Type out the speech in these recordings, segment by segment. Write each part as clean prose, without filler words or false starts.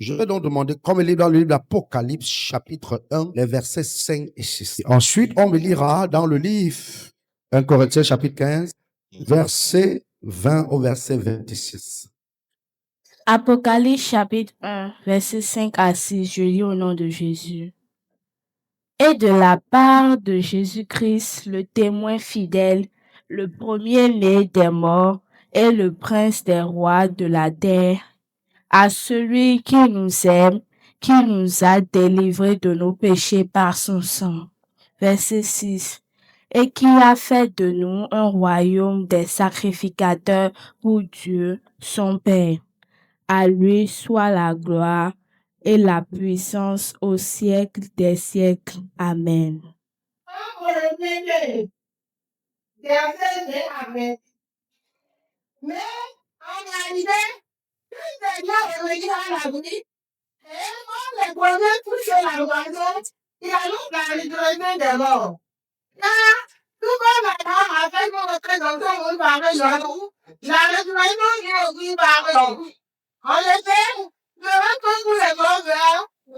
Je vais donc demander, comme il est dans le livre d'Apocalypse, chapitre 1, les versets 5 et 6. Ensuite, on me lira dans le livre 1 Corinthiens, chapitre 15, verset 20 au verset 26. Apocalypse chapitre 1, verset 5 à 6, je lis au nom de Jésus. Et de la part de Jésus-Christ, le témoin fidèle, le premier-né des morts et le prince des rois de la terre, à celui qui nous aime, qui nous a délivrés de nos péchés par son sang. Verset 6. Et qui a fait de nous un royaume des sacrificateurs pour Dieu, son Père. À lui soit la gloire et la puissance au siècle des siècles. Amen. Mais en réalité, les premiers touchaient la maison, il y a la livraison des morts. Tout comme maintenant, avec nos représentants, on parlait de nous, la livraison est aussi par nous. En effet, le retour pour les morts,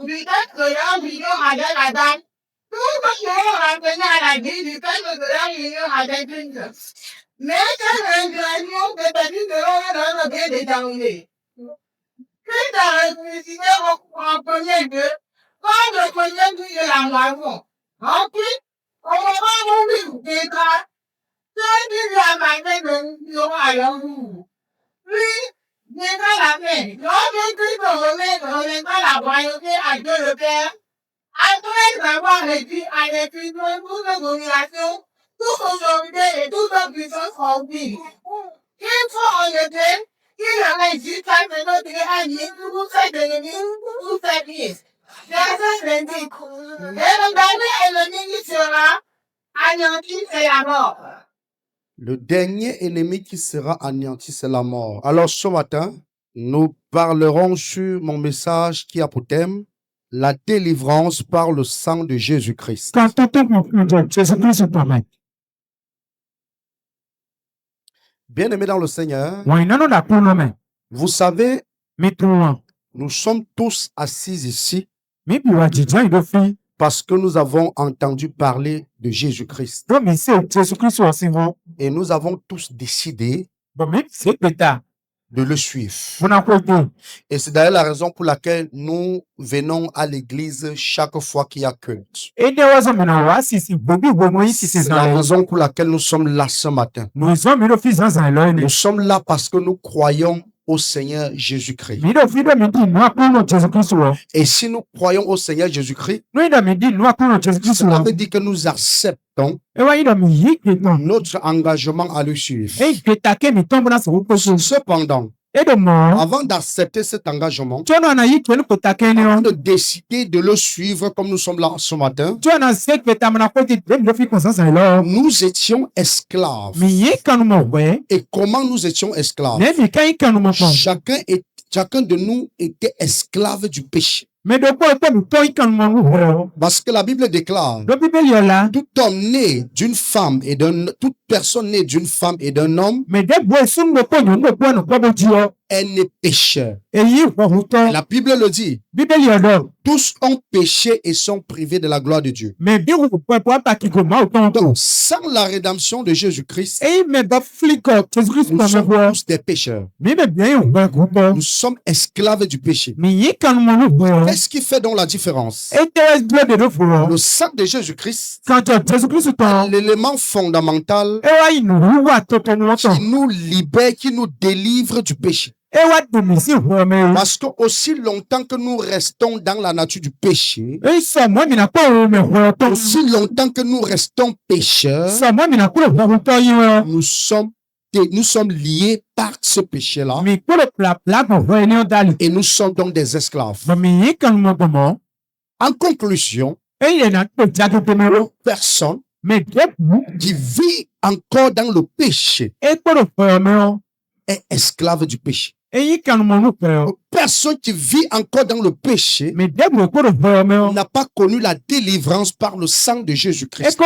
du tête de l'homme, l'union avec la dame. Tout comme nous ramené à la vie, du tête de l'homme, l'union avec une. Mais quelle ingrédient de petit de l'homme dans le bien déterminé. Puis à ressuscité en premier lieu, quand le premier lieu de la moisson. Ensuite, on va mourir des cas, ceux qui lui a marqué de royaume. Puis, viendra la fin. Lorsque Christ remettra la royauté à Dieu le Père, après avoir réduit à l'exclusion toute domination, toute autorité et toute puissance remplie. Qu'il soit en effet, qu'il aurait jusqu'à notre ami, tous ses ennemis, tous ses pieds. Verset 28. Et le dernier ennemi qui sera anéanti, c'est la mort. Le dernier ennemi qui sera anéanti, c'est la mort. Alors ce matin, nous parlerons sur mon message qui a pour thème la délivrance par le sang de Jésus-Christ. Bien-aimés dans le Seigneur, vous savez, nous sommes tous assis ici parce que nous avons entendu parler de Jésus-Christ. Et nous avons tous décidé de le suivre. Et c'est d'ailleurs la raison pour laquelle nous venons à l'église chaque fois qu'il y a culte. C'est la raison pour laquelle nous sommes là ce matin. Nous sommes là parce que nous croyons au Seigneur Jésus-Christ. Et si nous croyons au Seigneur Jésus-Christ, cela veut dire que nous acceptons notre engagement à le suivre. Cependant, avant d'accepter cet engagement, avant de décider de le suivre comme nous sommes là ce matin, nous étions esclaves. Et comment nous étions esclaves? Chacun de nous était esclave du péché. Parce que la Bible déclare, tout homme né d'une femme et toute personne née d'une femme et d'un homme est né pécheur. Et la Bible le dit. Tous ont péché et sont privés de la gloire de Dieu. Donc, sans la rédemption de Jésus-Christ, nous sommes tous des pécheurs. Nous sommes esclaves du péché. Qu'est-ce qui fait donc la différence? Le sang de Jésus-Christ est l'élément fondamental qui nous libère, qui nous délivre du péché. Parce que aussi longtemps que nous restons dans la nature du péché, aussi longtemps que nous restons pécheurs, nous sommes liés par ce péché-là et nous sommes donc des esclaves. En conclusion, personne qui vit encore dans le péché est esclave du péché. Personne qui vit encore dans le péché n'a pas connu la délivrance par le sang de Jésus-Christ.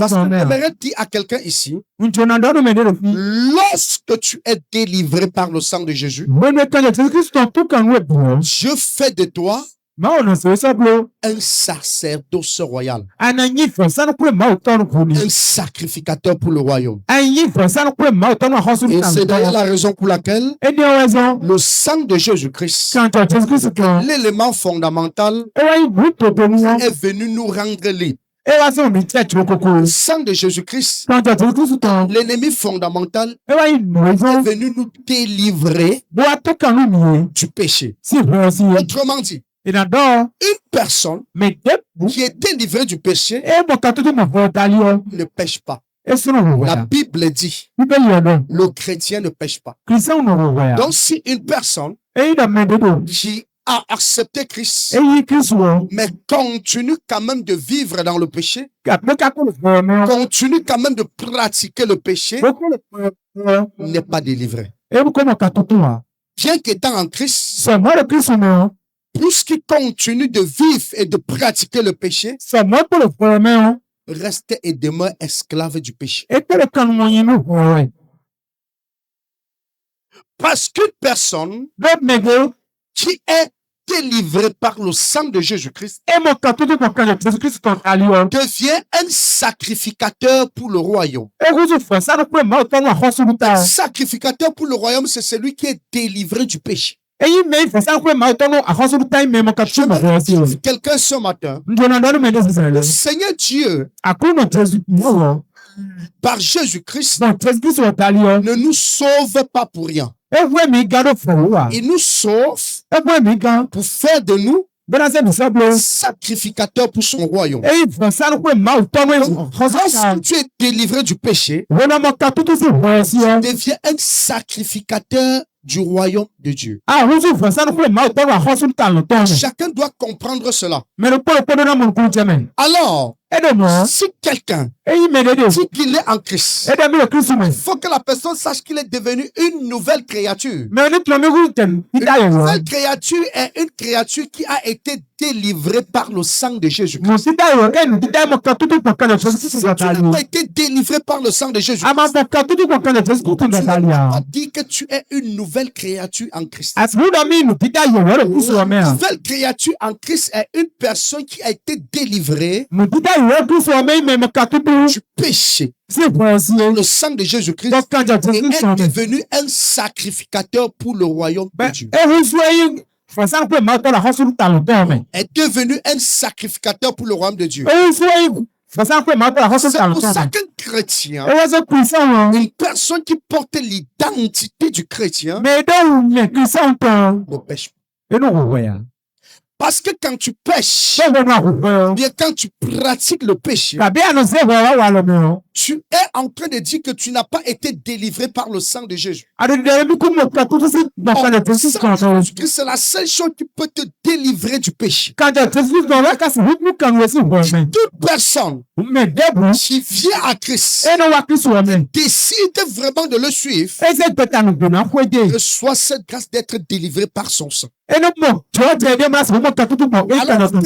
J'aimerais dire à quelqu'un ici, lorsque tu es délivré par le sang de Jésus, Dieu fait de toi un sacerdoce royal, un sacrificateur pour le royaume. Et c'est d'ailleurs la raison pour laquelle le sang de Jésus-Christ, l'élément fondamental, est venu nous rendre libres. Le sang de Jésus-Christ, l'ennemi fondamental, est venu nous délivrer du péché. Autrement dit, une personne qui est délivrée du péché ne pêche pas. La Bible dit, le chrétien ne pêche pas. Donc si une personne qui a accepté Christ, mais continue quand même de vivre dans le péché, continue quand même de pratiquer le péché, n'est pas délivré. Bien qu'étant en Christ, puisqu'il continue de vivre et de pratiquer le péché, reste et demeure esclave du péché. Parce qu'une personne qui est délivrée par le sang de Jésus-Christ devient un sacrificateur pour le royaume. Un sacrificateur pour le royaume, c'est celui qui est délivré du péché. Quelqu'un ce matin, le Seigneur Dieu, par Jésus-Christ, ne nous sauve pas pour rien. Il nous sauve pour faire de nous sacrificateur pour son royaume. Lorsque tu es délivré du péché, tu deviens un sacrificateur du royaume de Dieu. Chacun doit comprendre cela. Alors, si quelqu'un dit qu'il est en Christ, il faut que la personne sache qu'il est devenu une nouvelle créature. Une nouvelle créature est une créature qui a été délivrée par le sang de Jésus-Christ. Si tu n'as pas été délivré par le sang de Jésus-Christ, on dit que tu es une nouvelle créature en Christ. Une nouvelle créature en Christ est une personne qui a été délivrée du péché. Le sang de Jésus-Christ est devenu un sacrificateur pour le royaume de Dieu. Est devenu un sacrificateur pour le royaume de Dieu. C'est pour ça qu'un chrétien, une personne qui porte l'identité du chrétien, ne pêche pas. Parce que quand tu pêches, bien quand tu pratiques le péché, tu es en train de dire que tu n'as pas été délivré par le sang de Jésus. C'est la seule chose qui peut te délivrer du péché. Toute personne qui vient à Christ décide vraiment de le suivre, reçoit cette grâce d'être délivré par son sang. Alors, la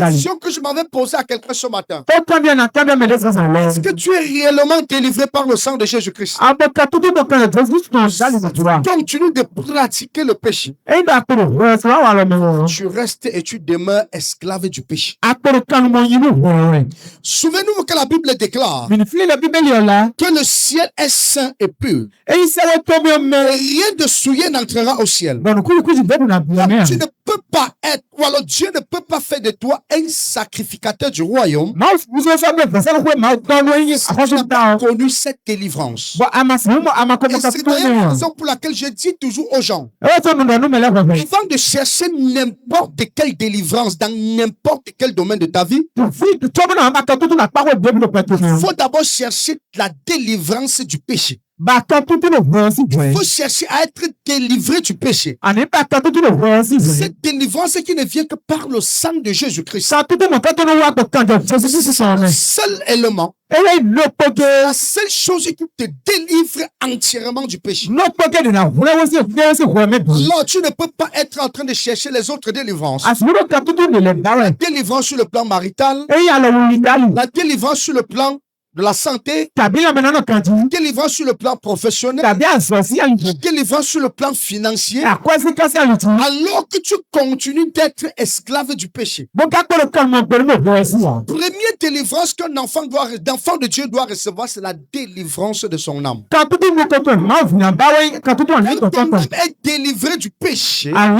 question que je m'avais posée à quelqu'un ce matin, est-ce que tu es réellement délivré par le sang de Jésus-Christ? Continue de pratiquer le péché. Tu restes et tu demeures esclave du péché. Souvenez-vous que la Bible déclare que le ciel est saint et pur. Rien de souillé n'entrera au ciel. Tu ne peux pas être, ou alors Dieu ne peut pas faire de toi un sacrificateur du royaume. Si tu n'as pas connu cette délivrance. Et c'est d'ailleurs la raison pour laquelle je dis toujours aux gens, avant de chercher n'importe quelle délivrance dans n'importe quel domaine de ta vie, il faut d'abord chercher la délivrance du péché. Il faut chercher à être délivré du péché. Cette délivrance qui ne vient que par le sang de Jésus-Christ. Le seul élément, la seule chose qui te délivre entièrement du péché. Alors, tu ne peux pas être en train de chercher les autres délivrances. La délivrance sur le plan marital, la délivrance sur le plan de la santé, délivrance sur le plan professionnel, délivrance sur le plan financier, alors que tu continues d'être esclave du péché. Première délivrance qu'un enfant de Dieu doit recevoir, c'est la délivrance de son âme. Quand ton âme est délivrée du péché, alors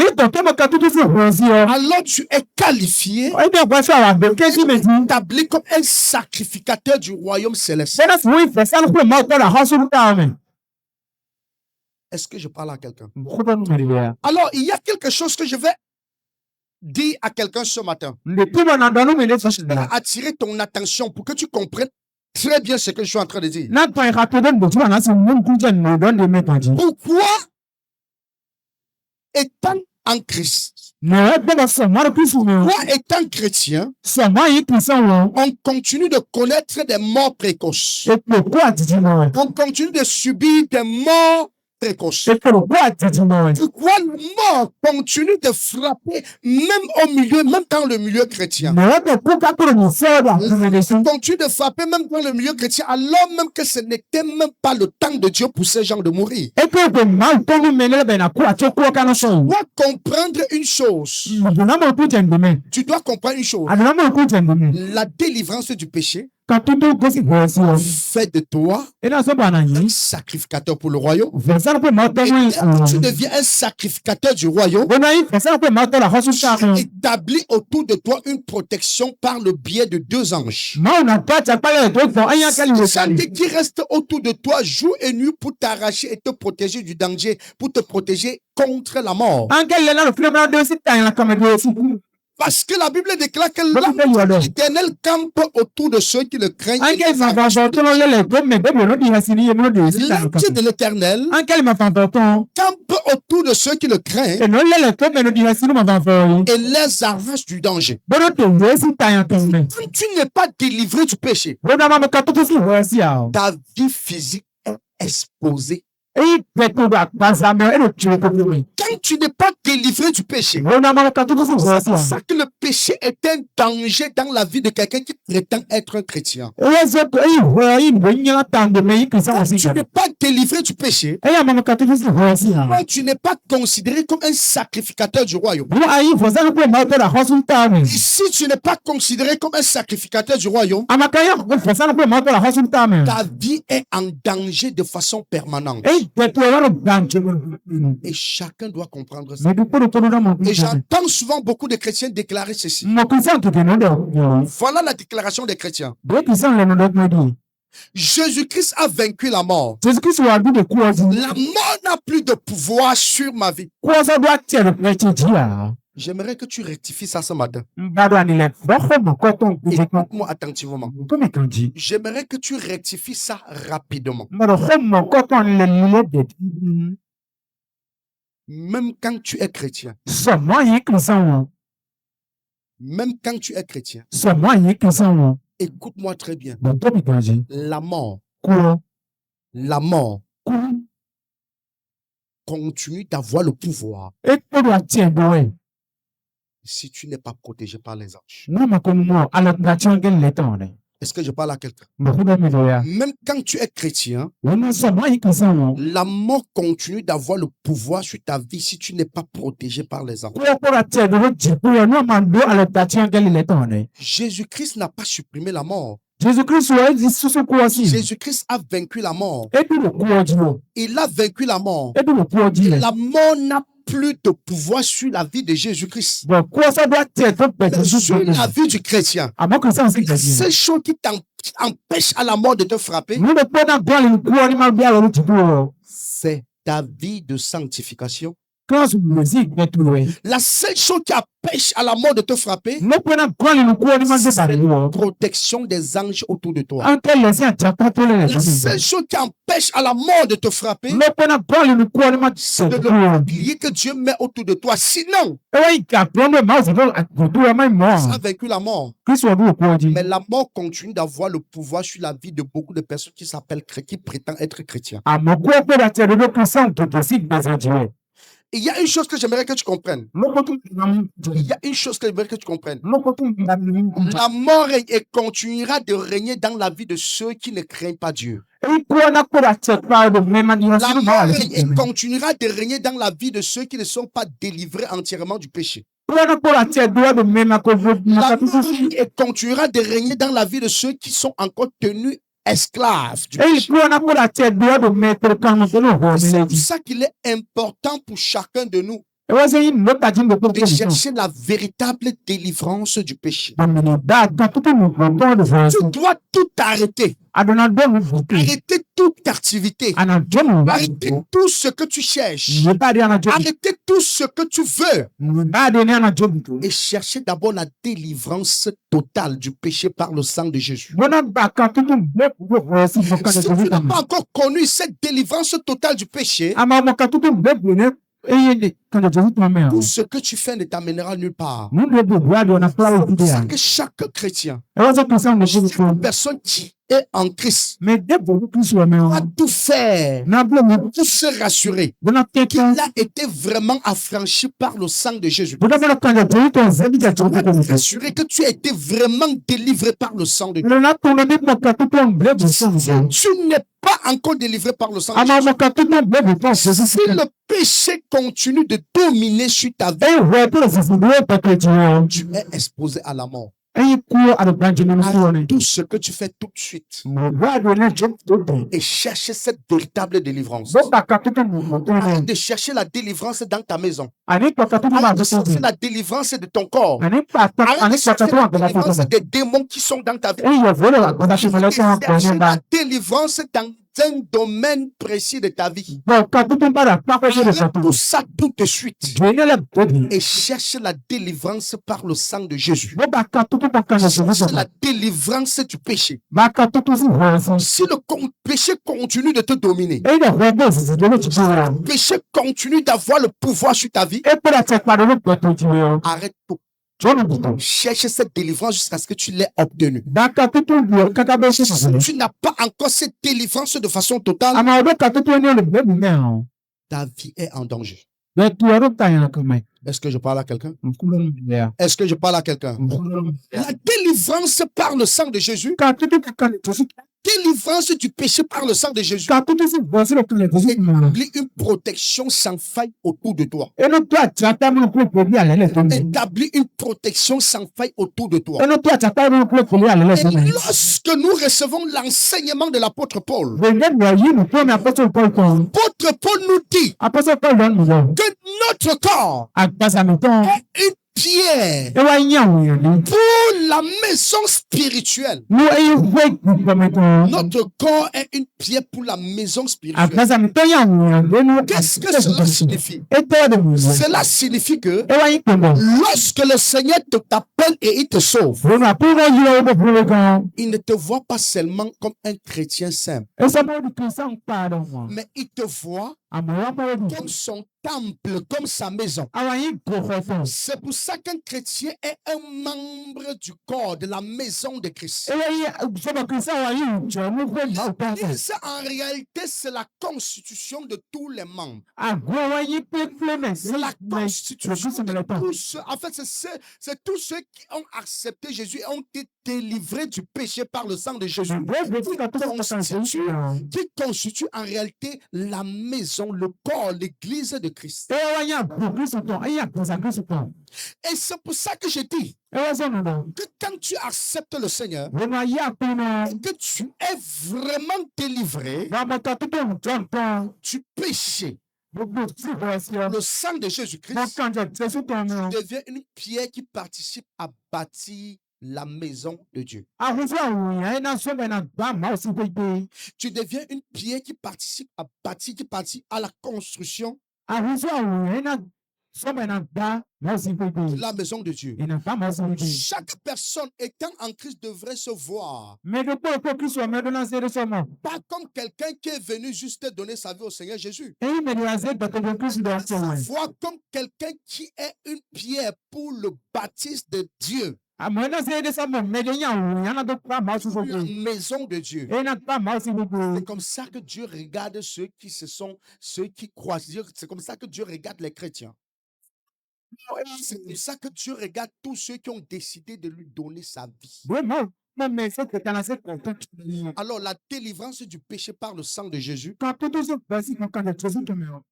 tu es qualifié, établi comme un sacrificateur du royaume céleste. Est-ce que je parle à quelqu'un? Alors, il y a quelque chose que je vais dire à quelqu'un ce matin. Attirer ton attention pour que tu comprennes très bien ce que je suis en train de dire. Pourquoi, étant en Christ, pourquoi, étant chrétien, on continue de connaître des morts précoces? On continue de subir des morts précoces. Pourquoi la mort continue de frapper même dans le milieu chrétien? Continue de frapper même dans le milieu chrétien, alors même que ce n'était même pas le temps de Dieu pour ces gens de mourir. Tu dois comprendre une chose. Tu dois comprendre une chose. La délivrance du péché fait de toi un sacrificateur pour le royaume. Tu deviens un sacrificateur du royaume. Établis autour de toi une protection par le biais de 2 anges. Qui reste autour de toi jour et nuit pour t'arracher et te protéger du danger, pour te protéger contre la mort. Parce que la Bible déclare que l'Éternel campe autour de ceux qui le craignent. L'ange de l'Éternel campe autour de ceux qui le craignent et les arrache du danger. Quand tu n'es pas délivré du péché, ta vie physique est exposée. Quand tu n'es pas délivré du péché, c'est ça que le péché est un danger dans la vie de quelqu'un qui prétend être un chrétien. Quand tu n'es pas délivré du péché, tu n'es pas considéré comme un sacrificateur du royaume. Et si tu n'es pas considéré comme un sacrificateur du royaume, ta vie est en danger de façon permanente. Et chacun doit comprendre ça. Et j'entends souvent beaucoup de chrétiens déclarer ceci. Voilà la déclaration des chrétiens. Jésus-Christ a vaincu la mort. La mort n'a plus de pouvoir sur ma vie. J'aimerais que tu rectifies ça ce matin. Écoute-moi attentivement. J'aimerais que tu rectifies ça rapidement. Même quand tu es chrétien. Même quand tu es chrétien. Écoute-moi très bien. La mort continue d'avoir le pouvoir si tu n'es pas protégé par les anges. Est-ce que je parle à quelqu'un? Même quand tu es chrétien, la mort continue d'avoir le pouvoir sur ta vie si tu n'es pas protégé par les anges. Jésus-Christ n'a pas supprimé la mort. Jésus-Christ a vaincu la mort. Il a vaincu la mort. La mort n'a plus de pouvoir sur la vie de Jésus-Christ. Sur la vie du chrétien. C'est chose qui t'empêche à la mort de te frapper. C'est ta vie de sanctification. La seule chose qui empêche à la mort de te frapper, c'est la protection des anges autour de toi. La seule chose qui empêche à la mort de te frapper, c'est le bouclier que Dieu met autour de toi. Sinon, ça a vaincu la mort. Mais la mort continue d'avoir le pouvoir sur la vie de beaucoup de personnes qui prétendent être chrétiens. Il y a une chose que j'aimerais que tu comprennes. Il y a une chose que j'aimerais que tu comprennes. La mort règne et continuera de régner dans la vie de ceux qui ne craignent pas Dieu. La mort règne et continuera de régner dans la vie de ceux qui ne sont pas délivrés entièrement du péché. La mort règne et continuera de régner dans la vie de ceux qui sont encore tenus esclaves du péché. C'est pour ça qu'il est important pour chacun de nous de chercher la véritable délivrance du péché. Tu dois tout arrêter. Arrêter toute activité. Arrêter tout ce que tu cherches. Arrêter tout ce que tu veux. Et chercher d'abord la délivrance totale du péché par le sang de Jésus. Si tu n'as pas encore connu cette délivrance totale du péché, tout ce que tu fais ne t'amènera nulle part. C'est pour ça que chaque chrétien, chaque personne qui est en Christ, doit tout faire pour se rassurer qu'il a été vraiment affranchi par le sang de Jésus. Rassurer que tu as été vraiment délivré par le sang de Jésus. Tu n'es pas encore délivré par le sang de Jésus. Si le péché continue de dominer sur ta vie, tu es exposé à la mort. Tout ce que tu fais tout de suite et chercher cette véritable délivrance. Arrête de chercher la délivrance dans ta maison. Arrête de chercher la délivrance de ton corps. Arrête de chercher la délivrance des démons qui sont dans ta vie. Chercher la délivrance dans un domaine précis de ta vie. Tout ça tout de suite et cherche la délivrance par le sang de Jésus. Cherche la délivrance du péché. Si le péché continue de te dominer, le péché continue d'avoir le pouvoir sur ta vie, arrête tout. Cherche cette délivrance jusqu'à ce que tu l'aies obtenue. Si tu n'as pas encore cette délivrance de façon totale, ta vie est en danger. Est-ce que je parle à quelqu'un? Est-ce que je parle à quelqu'un? La délivrance par le sang de Jésus, délivrance du péché par le sang de Jésus, établit une protection sans faille autour de toi. Établit une protection sans faille autour de toi. Et lorsque nous recevons l'enseignement de l'apôtre Paul, l'apôtre Paul nous dit que notre corps est une pierre pour la maison spirituelle. Notre corps est une pierre pour la maison spirituelle. Qu'est-ce que cela signifie? Cela signifie que lorsque le Seigneur t'appelle et il te sauve, il ne te voit pas seulement comme un chrétien simple, mais il te voit comme son temple, comme sa maison. C'est pour ça qu'un chrétien est un membre du corps, de la maison de Christ. En réalité, c'est la constitution de tous les membres. C'est la constitution de tous. En fait, c'est tous ceux qui ont accepté Jésus et ont été délivrés du péché par le sang de Jésus. Qui constitue en réalité la maison, le corps, l'église de Christ. Et c'est pour ça que je dis que quand tu acceptes le Seigneur et que tu es vraiment délivré du péché, le sang de Jésus-Christ, tu deviens une pierre qui participe à bâtir la maison de Dieu. Tu deviens une pierre qui participe à bâtir, qui participe à la construction La maison de Dieu. Chaque personne étant en Christ devrait se voir pas comme quelqu'un qui est venu juste donner sa vie au Seigneur Jésus. Voir comme quelqu'un qui est une pierre pour le baptise de Dieu. La maison de Dieu. C'est comme ça que Dieu regarde ceux qui croient. C'est comme ça que Dieu regarde les chrétiens. C'est comme ça que Dieu regarde tous ceux qui ont décidé de lui donner sa vie. Alors la délivrance du péché par le sang de Jésus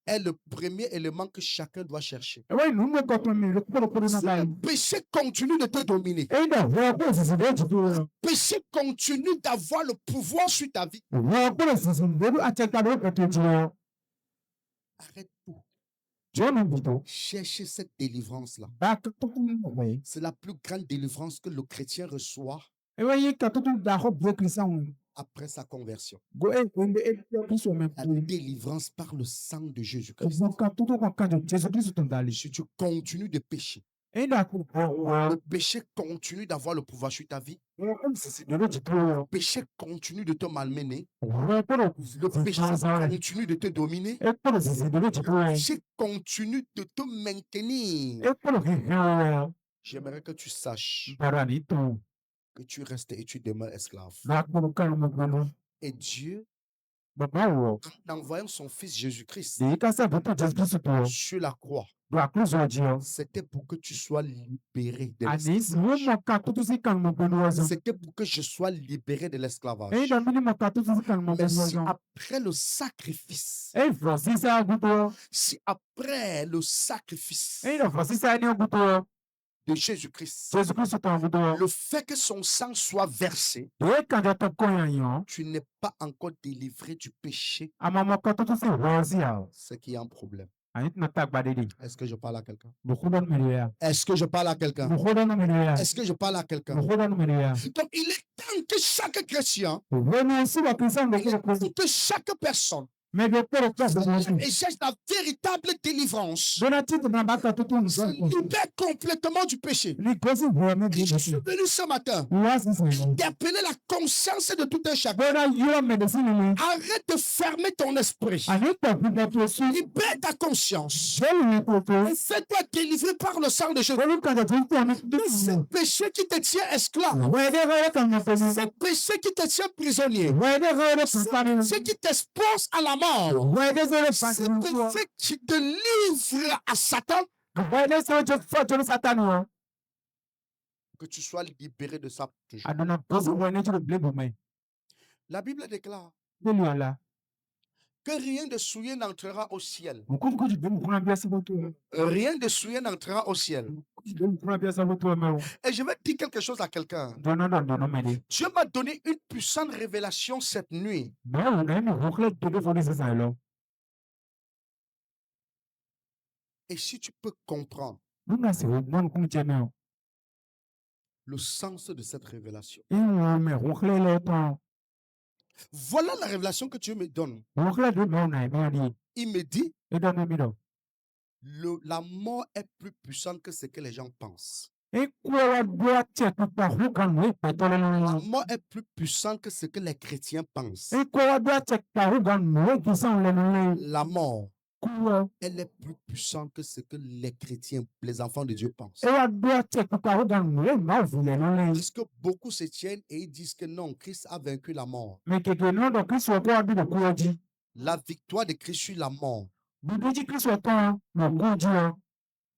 est le premier élément que chacun doit chercher. Le péché continue de te dominer. Le péché continue d'avoir le pouvoir sur ta vie. Arrête tout. Cherchez cette délivrance-là. C'est la plus grande délivrance que le chrétien reçoit après sa conversion. La délivrance par le sang de Jésus-Christ. Si tu continues de pécher, le péché continue d'avoir le pouvoir sur ta vie. Le péché continue de te malmener. Le péché continue de te dominer. Le péché continue de te maintenir. J'aimerais que tu saches que tu restes et tu demeures esclave. Et Dieu, en envoyant son fils Jésus-Christ sur la croix, c'était pour que tu sois libéré de l'esclavage. C'était pour que je sois libéré de l'esclavage. Mais si après le sacrifice, de Jésus-Christ, le fait que son sang soit versé, tu n'es pas encore délivré du péché, c'est qu'il y a un problème. Est-ce que je parle à quelqu'un? Est-ce que je parle à quelqu'un? Est-ce que je parle à quelqu'un? Donc il est temps que chaque chrétien, que chaque personne et cherche la véritable délivrance, libère complètement du péché. Je suis venu ce matin d'interpeller la conscience de tout un chacun. Arrête de fermer ton esprit. Libère ta conscience. Et fais-toi délivrer par le sang de Jésus. C'est le péché qui te tient esclave. C'est le péché qui te tient prisonnier. C'est le péché qui t'expose à la mort. C'est le péché qui te livre à Satan. Que tu sois libéré de ça toujours. La Bible déclare que rien de souillé n'entrera au ciel. Rien de souillé n'entrera au ciel. Et je vais dire quelque chose à quelqu'un. Dieu m'a donné une puissante révélation cette nuit. Et si tu peux comprendre le sens de cette révélation. Voilà la révélation que Dieu me donne. Il me dit, la mort est plus puissante que ce que les gens pensent. La mort est plus puissante que ce que les chrétiens pensent. La mort, elle est plus puissante que ce que les chrétiens, les enfants de Dieu pensent. Parce que beaucoup se tiennent et ils disent que non, Christ a vaincu la mort. La victoire de Christ sur la mort.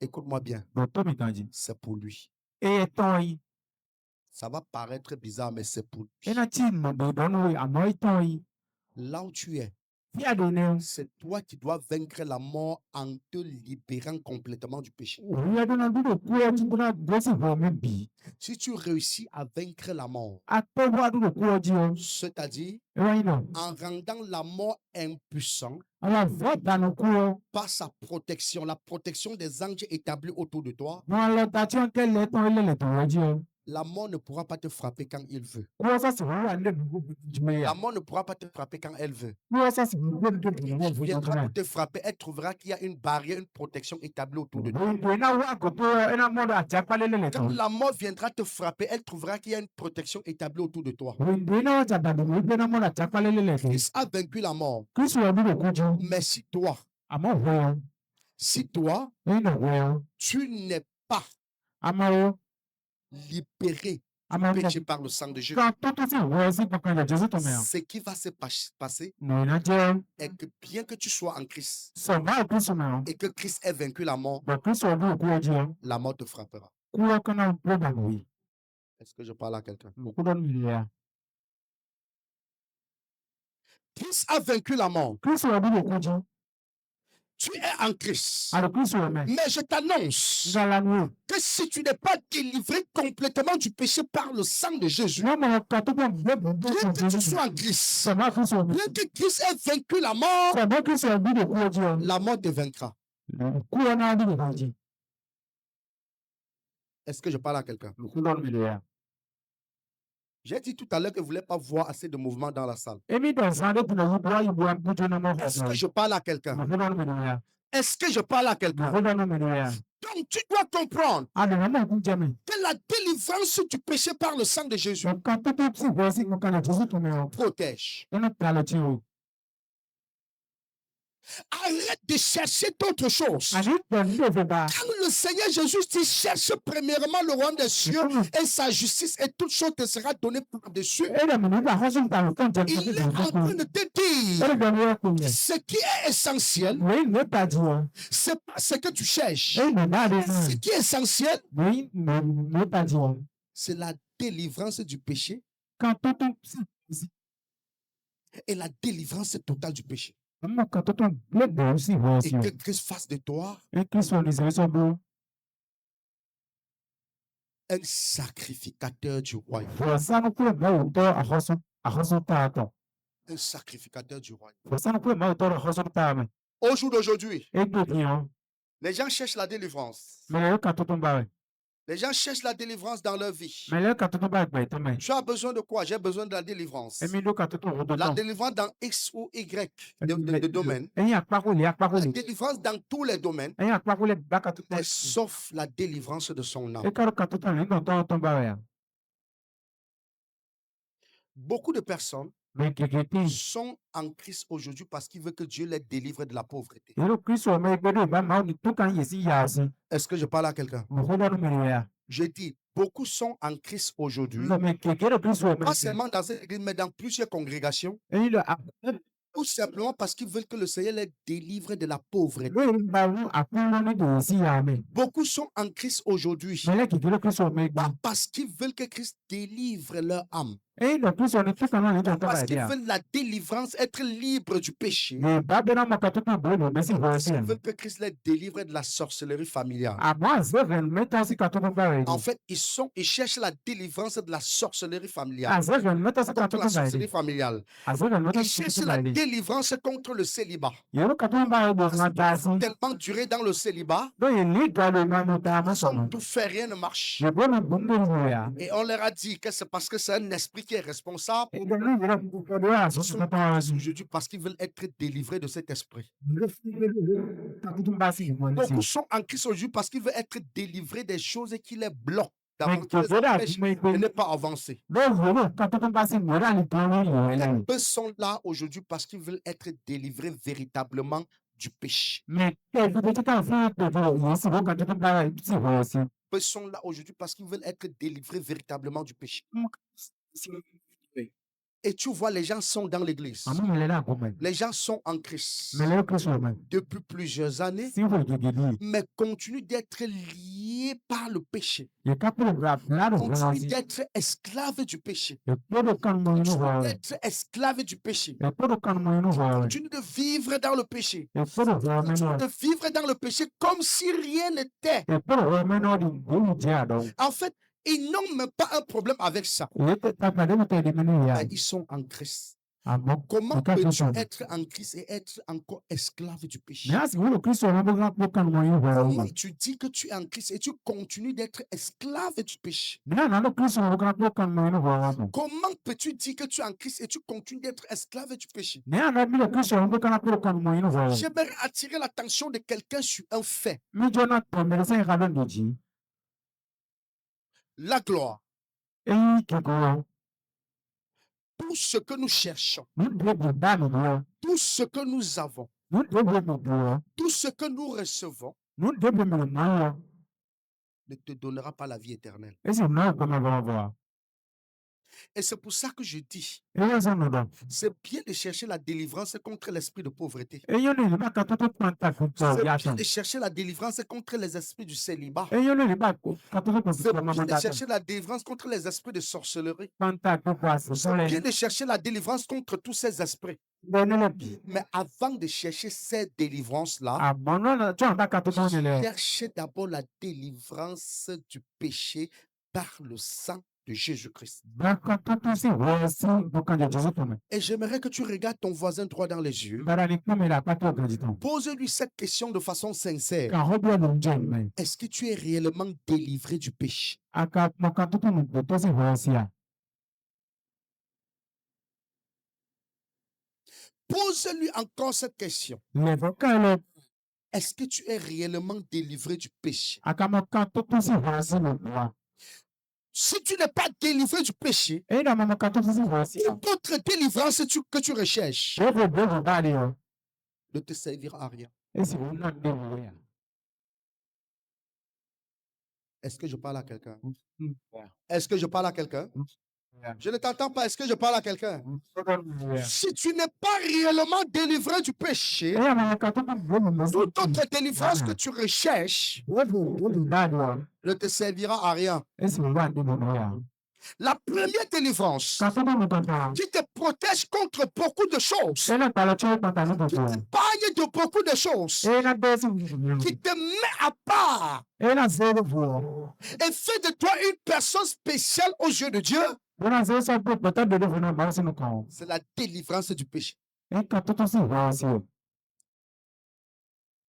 Écoute-moi bien. C'est pour lui. Ça va paraître bizarre, mais c'est pour lui. Là où tu es, c'est toi qui dois vaincre la mort en te libérant complètement du péché. Si tu réussis à vaincre la mort, c'est-à-dire en rendant la mort impuissante par sa protection, la protection des anges établis autour de toi, La mort ne pourra pas te frapper quand il veut. La mort ne pourra pas te frapper quand elle veut. Elle viendra pour te frapper, elle trouvera qu'il y a une barrière, une protection établie autour de toi. Quand la mort viendra te frapper, elle trouvera qu'il y a une protection établie autour de toi. Christ a vaincu la mort. Mais si toi, tu n'es pas libéré du péché par le sang de Jésus, ce qui va se passer est que bien que tu sois en Christ et que Christ ait vaincu la mort te frappera. Est-ce que je parle à quelqu'un? Christ a vaincu la mort. Tu es en Christ. Mais je t'annonce que si tu n'es pas délivré complètement du péché par le sang de Jésus, bien que tu sois en Christ, bien que Christ ait vaincu la mort te vaincra. Est-ce que je parle à quelqu'un? J'ai dit tout à l'heure que vous ne voulez pas voir assez de mouvement dans la salle. Est-ce que je parle à quelqu'un? Est-ce que je parle à quelqu'un? Donc tu dois comprendre que la délivrance du péché par le sang de Jésus protège. Arrête de chercher d'autres choses. Quand le Seigneur Jésus dit cherche premièrement le royaume des cieux et sa justice et toute chose te sera donnée par-dessus, il est en train de te dire ce qui est essentiel, c'est pas ce que tu cherches. Ce qui est essentiel, c'est la délivrance du péché et la délivrance totale du péché. Et que Christ fasse de toi un sacrificateur du royaume. Un sacrificateur du royaume. Au jour d'aujourd'hui, les gens cherchent la délivrance. Les gens cherchent la délivrance dans leur vie. Tu as besoin de quoi? J'ai besoin de la délivrance. La délivrance dans X ou Y de domaine. La délivrance dans tous les domaines. Sauf la délivrance de son âme. Beaucoup de personnes sont en Christ aujourd'hui parce qu'ils veulent que Dieu les délivre de la pauvreté. Est-ce que je parle à quelqu'un? Je dis, beaucoup sont en Christ aujourd'hui, pas seulement dans cette église, mais dans plusieurs congrégations, tout simplement parce qu'ils veulent que le Seigneur les délivre de la pauvreté. Beaucoup sont en Christ aujourd'hui, pas parce qu'ils veulent que Christ délivre leur âme. Parce qu'ils veulent la délivrance, être libre du péché. Ils veulent que Christ les délivre de la sorcellerie familiale. En fait, ils cherchent la délivrance de la sorcellerie familiale. Contre la sorcellerie familiale. Ils cherchent la délivrance contre le célibat. Tellement duré dans le célibat, tout fait, rien ne marche. Et on leur a dit que c'est parce que c'est un esprit qui est responsable aujourd'hui parce qu'ils veulent être délivrés de cet esprit. Beaucoup sont en Christ aujourd'hui parce qu'ils veulent être délivrés des choses qui les bloquent et ne pas avancer. Peu sont là aujourd'hui parce qu'ils veulent être délivrés véritablement du péché. Peu sont là aujourd'hui parce qu'ils veulent être délivrés véritablement du péché. Et tu vois, les gens sont dans l'église. Les gens sont en Christ depuis plusieurs années, mais continuent d'être liés par le péché. Continuent d'être esclaves du péché. Continuent d'être esclaves du péché. Continuent de vivre dans le péché. Continuent de vivre dans le péché comme si rien n'était. En fait, ils n'ont même pas un problème avec ça. Ils sont en Christ. Comment peux-tu être en Christ et être encore esclave du péché? Comment tu dis que tu es en Christ et tu continues d'être esclave du péché? Comment peux-tu dire que tu es en Christ et tu continues d'être esclave du péché? J'aimerais attirer l'attention de quelqu'un sur un fait. La gloire. Tout ce que nous cherchons, tout ce que nous avons, tout ce que nous recevons ne te donnera pas la vie éternelle. Et c'est pour ça que je dis, c'est bien de chercher la délivrance contre l'esprit de pauvreté. C'est bien de chercher la délivrance contre les esprits du célibat. C'est bien de chercher la délivrance contre les esprits de sorcellerie. C'est bien de chercher la délivrance contre tous ces esprits. Mais avant de chercher ces délivrances-là, cherchez d'abord la délivrance du péché par le sang de Jésus-Christ. Et j'aimerais que tu regardes ton voisin droit dans les yeux. Pose-lui cette question de façon sincère. Est-ce que tu es réellement délivré du péché? Pose-lui encore cette question. Est-ce que tu es réellement délivré du péché? Si tu n'es pas délivré du péché, d'autres délivrances que tu recherches ne te servira à rien. Est-ce que je parle à quelqu'un? Est-ce que je parle à quelqu'un? Je ne t'entends pas. Est-ce que je parle à quelqu'un? Si tu n'es pas réellement délivré du péché, toute autre délivrance que tu recherches ne te servira à rien. La première délivrance qui te protège contre beaucoup de choses, qui t'épargne de beaucoup de choses, qui te met à part et fait de toi une personne spéciale aux yeux de Dieu, c'est la délivrance du péché.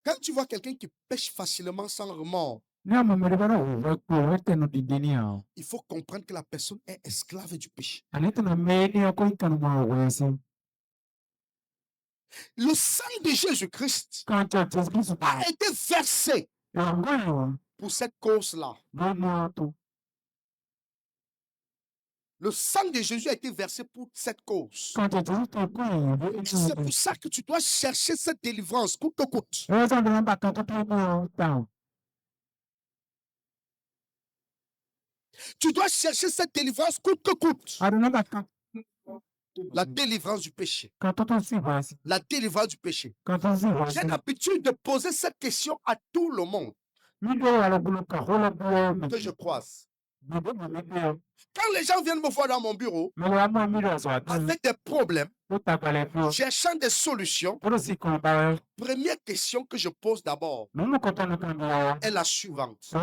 Quand tu vois quelqu'un qui pêche facilement sans remords, il faut comprendre que la personne est esclave du péché. Le sang de Jésus-Christ a été versé pour cette cause-là. Le sang de Jésus a été versé pour cette cause. C'est pour ça que tu dois chercher cette délivrance coûte que coûte. Tu dois chercher cette délivrance coûte que coûte. La délivrance du péché. La délivrance du péché. J'ai l'habitude de poser cette question à tout le monde que je croise. Quand les gens viennent me voir dans mon bureau avec des problèmes, cherchant des solutions, première question que je pose d'abord est la suivante.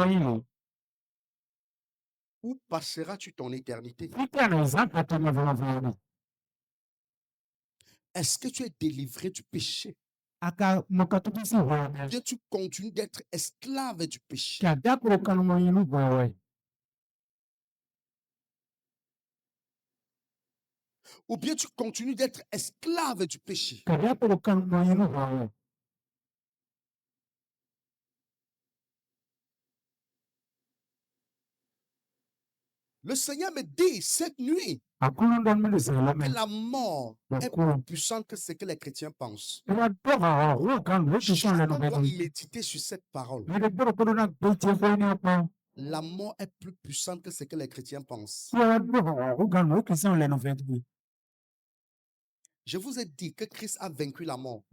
Où passeras-tu ton éternité? Est-ce que tu es délivré du péché? Bien, tu continues d'être esclave du péché. Ou bien tu continues d'être esclave du péché. Le Seigneur me dit cette nuit que la mort est plus puissante que ce que les chrétiens pensent. Je dois méditer sur cette parole. La mort est plus puissante que ce que les chrétiens pensent. Je vous ai dit que Christ a vaincu la mort.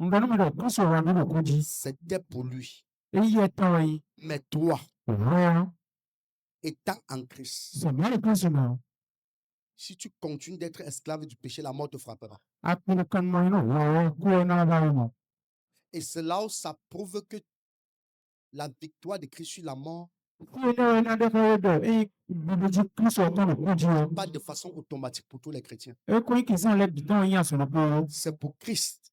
C'était pour lui. Mais toi, étant en Christ, si tu continues d'être esclave du péché, la mort te frappera. Et c'est là où ça prouve que la victoire de Christ sur la mort Pas de façon automatique pour tous les chrétiens. C'est pour Christ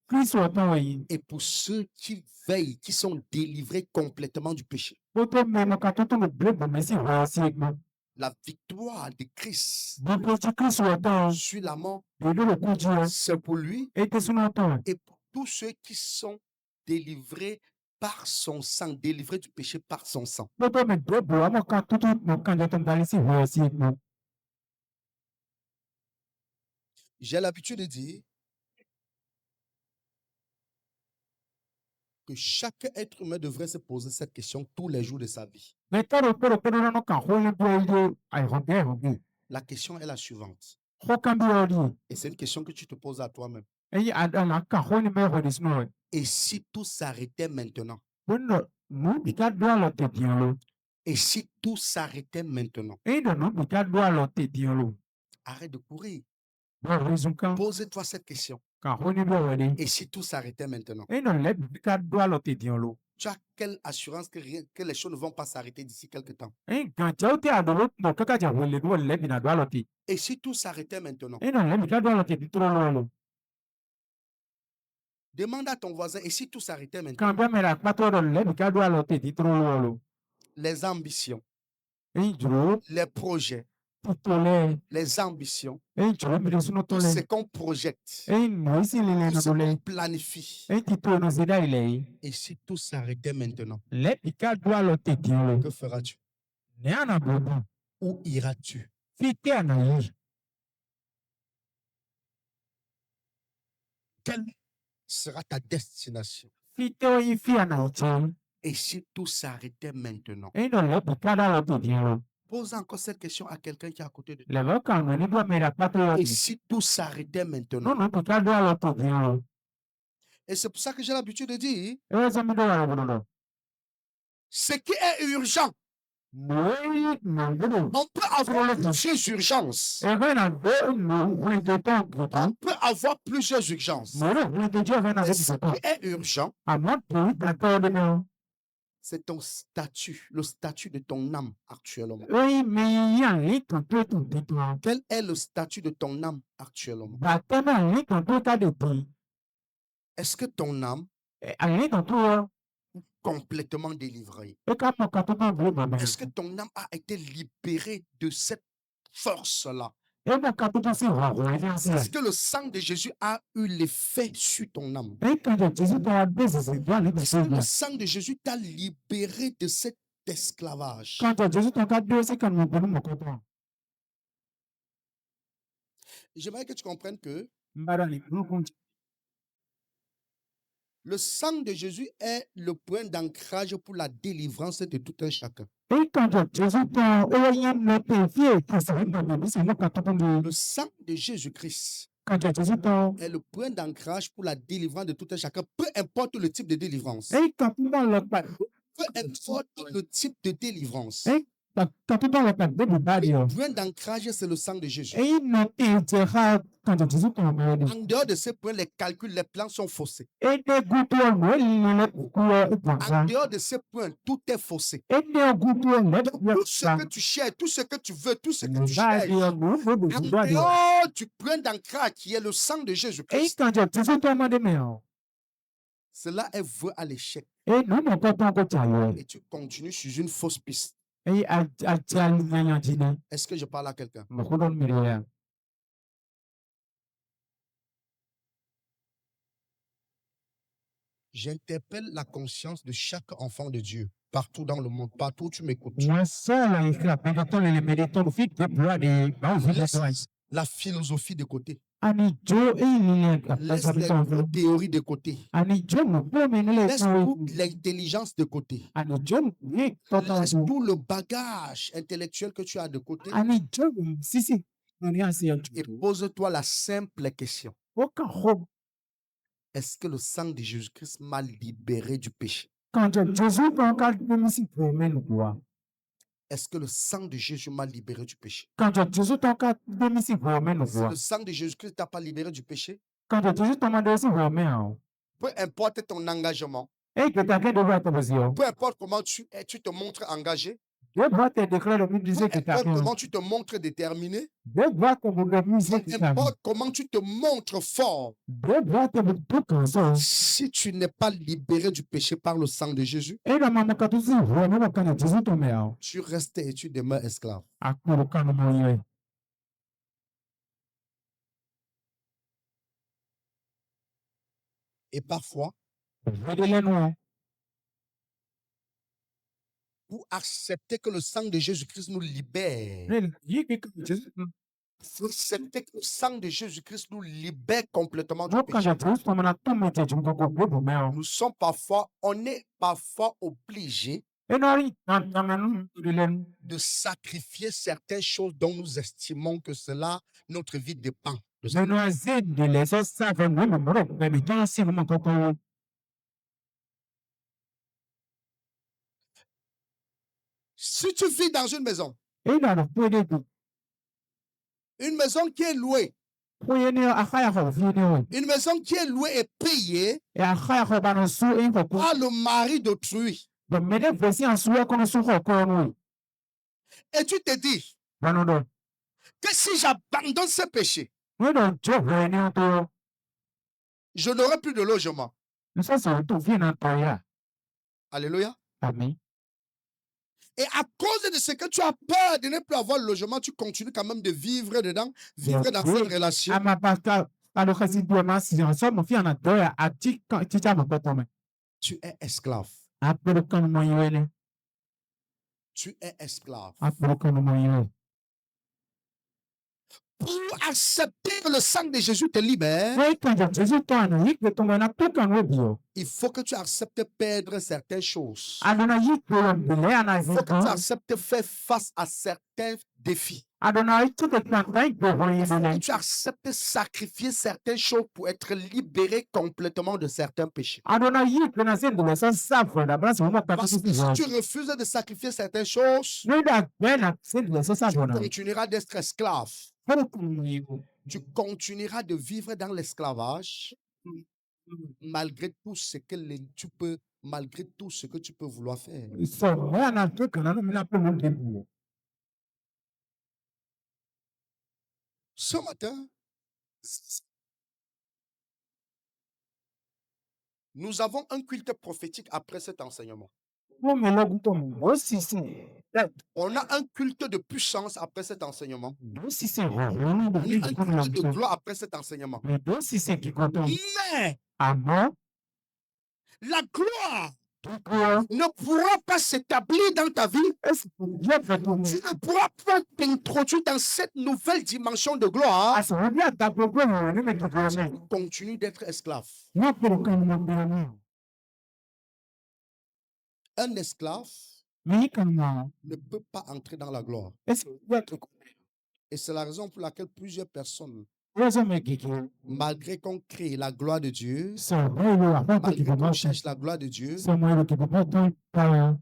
et pour ceux qui veillent, qui sont délivrés complètement du péché. La victoire de Christ sur la mort, c'est pour lui et pour tous ceux qui sont délivrés par son sang, délivrés du péché par son sang. J'ai l'habitude de dire que chaque être humain devrait se poser cette question tous les jours de sa vie. La question est la suivante. Et c'est une question que tu te poses à toi-même. Et si tout s'arrêtait maintenant? Et si tout s'arrêtait maintenant? Arrête de courir. Pose-toi cette question. Et si tout s'arrêtait maintenant? Tu as quelle assurance que les choses ne vont pas s'arrêter d'ici quelque temps? Et si tout s'arrêtait maintenant? Demande à ton voisin, et si tout s'arrêtait maintenant? Les ambitions, les projets, les ambitions, tout ce qu'on projette, tout ce qu'on planifie. Et si tout s'arrêtait maintenant? Que feras-tu? Où iras-tu? Quelle sera ta destination? Et si tout s'arrêtait maintenant? Pose encore cette question à quelqu'un qui est à côté de toi. Et si tout s'arrêtait maintenant? Et c'est pour ça que j'ai l'habitude de dire, ce qui est urgent, on peut avoir plusieurs urgences. On peut avoir plusieurs urgences. Mais ce qui est urgent, c'est ton statut, le statut de ton âme actuellement. Quel est le statut de ton âme actuellement? Est-ce que ton âme est complètement délivrée? Est-ce que ton âme a été libérée de cette force-là? Est-ce que le sang de Jésus a eu l'effet sur ton âme? Est-ce que le sang de Jésus t'a libéré de cet esclavage? J'aimerais que tu comprennes que le sang de Jésus est le point d'ancrage pour la délivrance de tout un chacun. Le sang de Jésus-Christ est le point d'ancrage pour la délivrance de tout un chacun, peu importe le type de délivrance. Peu importe le type de délivrance. Le point d'ancrage, c'est le sang de Jésus. En dehors de ce point, les calculs, les plans sont faussés. En dehors de ce point, tout est faussé. Tout ce que tu cherches, tout ce que tu veux, tout ce que tu cherches, en dehors du point d'ancrage qui est le sang de Jésus-Christ, cela est voué à l'échec. Et tu continues sur une fausse piste. Est-ce que je parle à quelqu'un? J'interpelle la conscience de chaque enfant de Dieu, partout dans le monde, partout où tu m'écoutes. Laisse la philosophie de côté. Laisse les théories de côté. Laisse toute l'intelligence de côté. Laisse tout le bagage intellectuel que tu as de côté. Et pose-toi la simple question. Est-ce que le sang de Jésus-Christ m'a libéré du péché? Est-ce que le sang de Jésus m'a libéré du péché? Si le sang de Jésus-Christ t'a pas libéré du péché, peu importe ton engagement, peu importe comment tu te montres engagé, Comment tu te montres déterminé, comment tu te montres fort, si tu n'es pas libéré du péché par le sang de Jésus, tu restes et tu demeures esclave. Et parfois, pour accepter que le sang de Jésus-Christ nous libère, pour accepter que le sang de Jésus-Christ nous libère complètement du péché, nous sommes parfois, on est parfois obligé de sacrifier certaines choses dont nous estimons que cela, notre vie dépend de ça. Si tu vis dans une maison qui est louée, une maison qui est louée et payée par le mari d'autrui, et tu te dis que si j'abandonne ce péché, je n'aurai plus de logement. Alléluia. Amen. Et à cause de ce que tu as peur de ne plus avoir le logement, tu continues quand même de vivre dedans, vivre dans cette relation. Tu es esclave. Tu es esclave. Pour accepter que le sang de Jésus te libère, il faut que tu acceptes de perdre certaines choses. Il faut que tu acceptes de faire face à certains défis. Il faut que tu acceptes de sacrifier certaines choses pour être libéré complètement de certains péchés. Parce que si tu refuses de sacrifier certaines choses, tu continueras d'être esclave. Tu continueras de vivre dans l'esclavage malgré tout ce que tu peux vouloir faire. Ce matin, nous avons un culte prophétique après cet enseignement. On a un culte de puissance après cet enseignement. On a un culte de gloire après cet enseignement. Mais la gloire ne pourra pas s'établir dans ta vie. Tu ne pourras pas t'introduire dans cette nouvelle dimension de gloire. Tu continues d'être esclave. Un esclave ne peut pas entrer dans la gloire. Et c'est la raison pour laquelle plusieurs personnes, malgré qu'on crée la gloire de Dieu, malgré qu'on cherche la gloire de Dieu,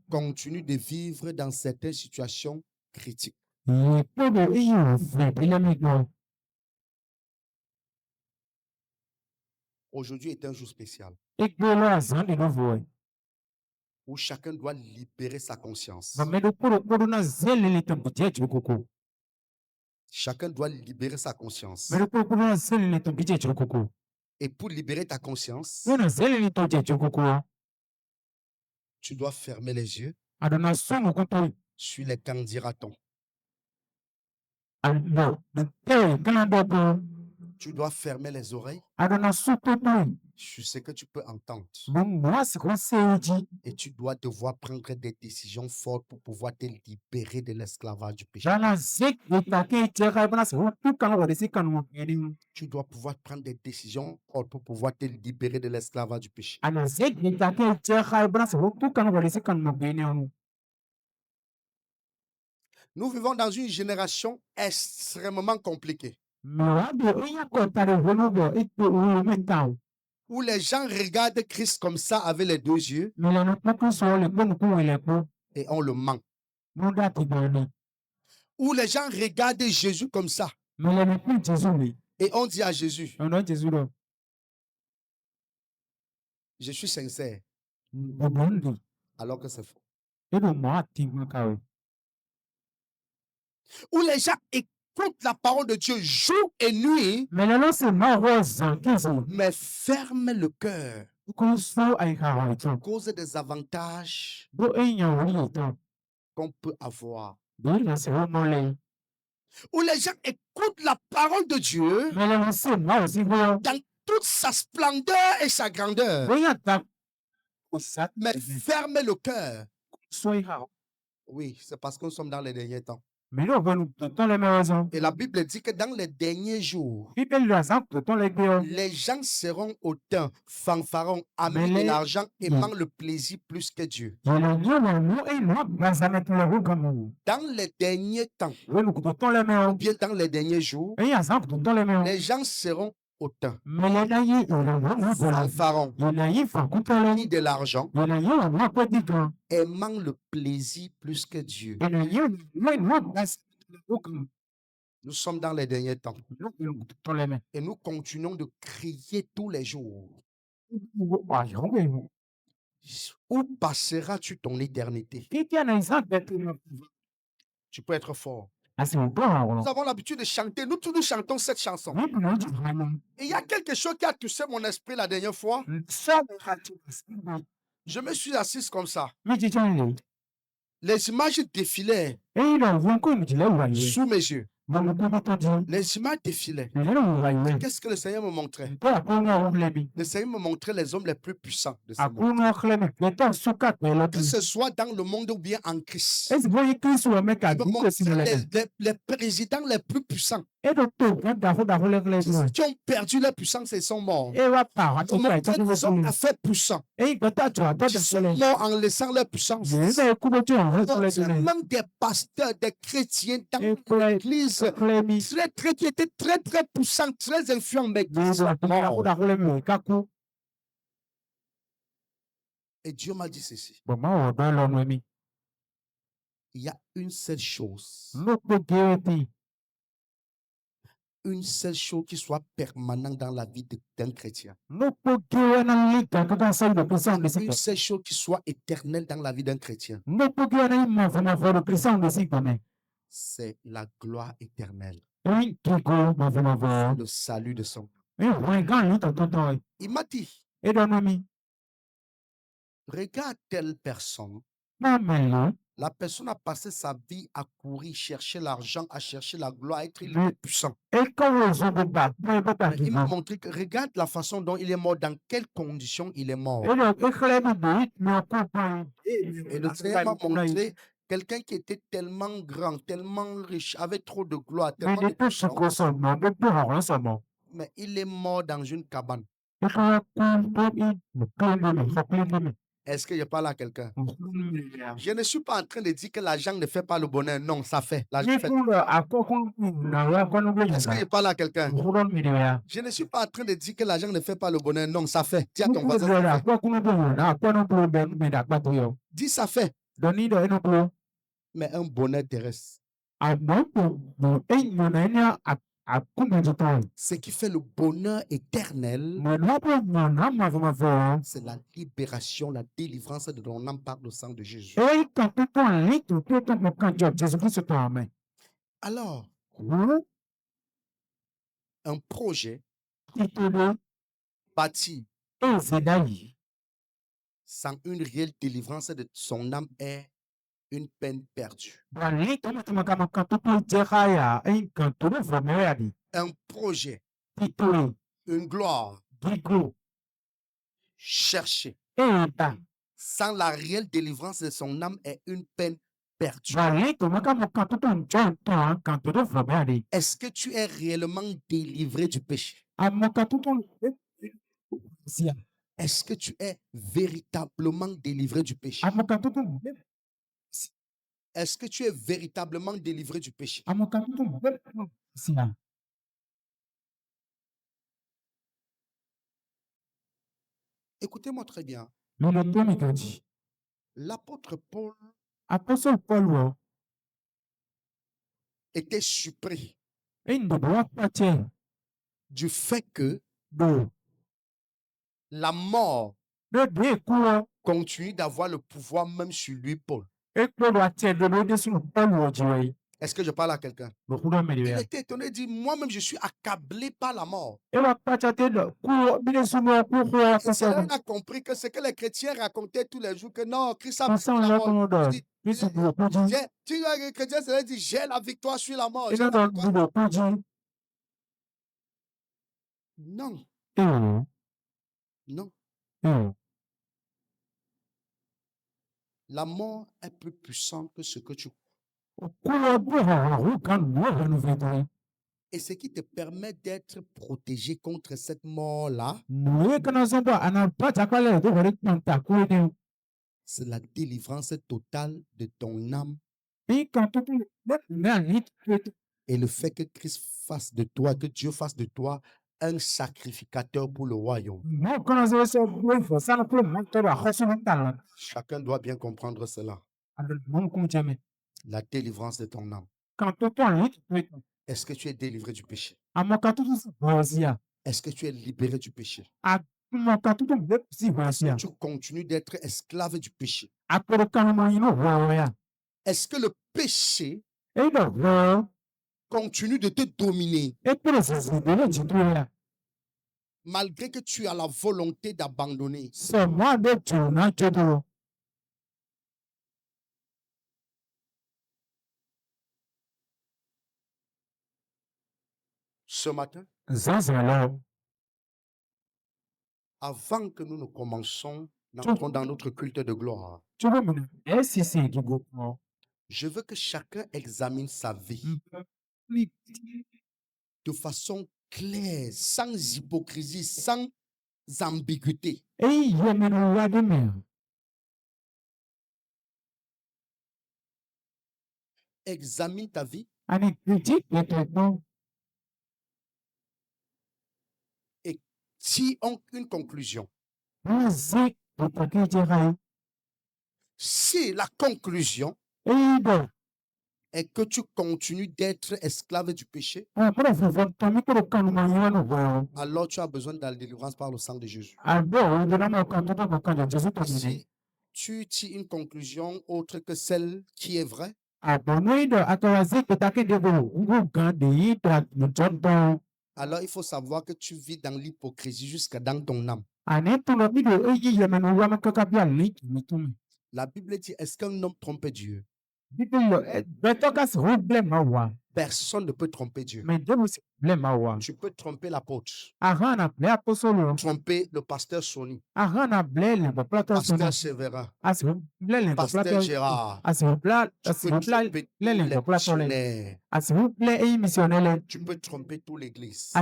continuent de vivre dans certaines situations critiques. Aujourd'hui est un jour spécial où chacun doit libérer sa conscience. Chacun doit libérer sa conscience. Et pour libérer ta conscience, tu dois fermer les yeux sur les quand dira-t-on. Tu dois fermer les oreilles sur ce que tu peux entendre. Et tu dois devoir prendre des décisions fortes pour pouvoir te libérer de l'esclavage du péché. Tu dois pouvoir prendre des décisions fortes pour pouvoir te libérer de l'esclavage du péché. Nous vivons dans une génération extrêmement compliquée, où les gens regardent Christ comme ça avec les deux yeux et on le ment. Où les gens regardent Jésus comme ça et on dit à Jésus, je suis sincère, alors que c'est faux. où les gens écoutent la parole de Dieu jour et nuit, mais ferment le cœur à cause des avantages qu'on peut avoir. Où les gens écoutent la parole de Dieu dans toute sa splendeur et sa grandeur, mais ferment le cœur. Oui, c'est parce que nous sommes dans les derniers temps. Et la Bible dit que dans les derniers jours, les gens seront hautains, fanfarons, amis de l'argent, aimant le plaisir plus que Dieu. Dans les derniers temps, ou bien dans les derniers jours, les gens seront hautains, fanfarons, amis de l'argent, aimant le plaisir plus que Dieu. Nous sommes dans les derniers temps. Et nous continuons de crier tous les jours. Où passeras-tu ton éternité? Tu peux être fort. Nous avons l'habitude de chanter. Nous tous nous chantons cette chanson. Et il y a quelque chose qui a touché mon esprit la dernière fois. Je me suis assise comme ça. Les images défilaient sous mes yeux. Les images défilaient. Qu'est-ce que le Seigneur me montrait? Le Seigneur me montrait les hommes les plus puissants de ce monde. Que ce soit dans le monde ou bien en Christ. Il me montrait les présidents les plus puissants qui ont perdu leur puissance et sont morts. Des hommes d'affaires puissants qui sont morts en laissant leur puissance. Même des pasteurs, des chrétiens dans l'église qui étaient très très puissants, très influents, mais qui sont morts. Et Dieu m'a dit ceci. Il y a une seule chose. Une seule chose qui soit permanente dans la vie d'un chrétien. Une seule chose qui soit éternelle dans la vie d'un chrétien. C'est la gloire éternelle. Le salut de son âme. Il m'a dit, regarde telle personne. La personne a passé sa vie à courir, chercher l'argent, à chercher la gloire, à être puissant. Il m'a montré que regarde la façon dont il est mort, dans quelles conditions il est mort. Et le Seigneur m'a montré quelqu'un qui était tellement grand, tellement riche, avait trop de gloire, tellement de puissance, mais il est mort dans une cabane. Est-ce que je parle à quelqu'un? Je ne suis pas en train de dire que l'argent ne fait pas le bonheur. Non, ça fait. L'argent fait. Est-ce que je parle à quelqu'un? Je ne suis pas en train de dire que l'argent ne fait pas le bonheur. Non, ça fait. Dis à ton voisin, ça fait. Dis ça fait. Mais un bonheur terrestre. Ce qui fait le bonheur éternel, c'est la libération, la délivrance de ton âme par le sang de Jésus. Alors, un projet bâti sans une réelle délivrance de son âme est une peine perdue. Un projet, une gloire cherchée sans la réelle délivrance de son âme est une peine perdue. Est-ce que tu es réellement délivré du péché? Est-ce que tu es véritablement délivré du péché? Est-ce que tu es véritablement délivré du péché? Écoutez-moi très bien. L'apôtre Paul était surpris du fait que la mort continue d'avoir le pouvoir même sur lui, Paul. Est-ce que je parle à quelqu'un? Il était étonné, il dit, moi-même, je suis accablé par la mort. Et Cela a compris que ce que les chrétiens racontaient tous les jours, que non, Christ a vaincu la mort. Tu vois, les chrétiens se disent, j'ai la victoire sur la mort. Non. Non. La mort est plus puissante que ce que tu crois. Et ce qui te permet d'être protégé contre cette mort-là, c'est la délivrance totale de ton âme. Et le fait que Christ fasse de toi, que Dieu fasse de toi un sacrificateur pour le royaume. Chacun doit bien comprendre cela. La délivrance de ton âme. Est-ce que tu es délivré du péché? Est-ce que tu es libéré du péché? Tu continues d'être esclave du péché. Est-ce que le péché continue de te dominer malgré que tu as la volonté d'abandonner? Ce matin, avant que nous ne commençons, n'entrons dans notre culte de gloire, je veux que chacun examine sa vie de façon claire, sans hypocrisie, sans ambiguïté. Examine ta vie et tire une conclusion. Si la conclusion est que tu continues d'être esclave du péché, alors tu as besoin de la délivrance par le sang de Jésus. Si tu tires une conclusion autre que celle qui est vraie, alors il faut savoir que tu vis dans l'hypocrisie jusqu'à dans ton âme. La Bible dit, est-ce qu'un homme trompe Dieu? Personne ne peut tromper Dieu. Tu peux tromper l'apôtre, tromper le pasteur Sony, pasteur Séverin, pasteur Gérard, tu peux tromper les missionnaires, tu peux tromper toute l'église.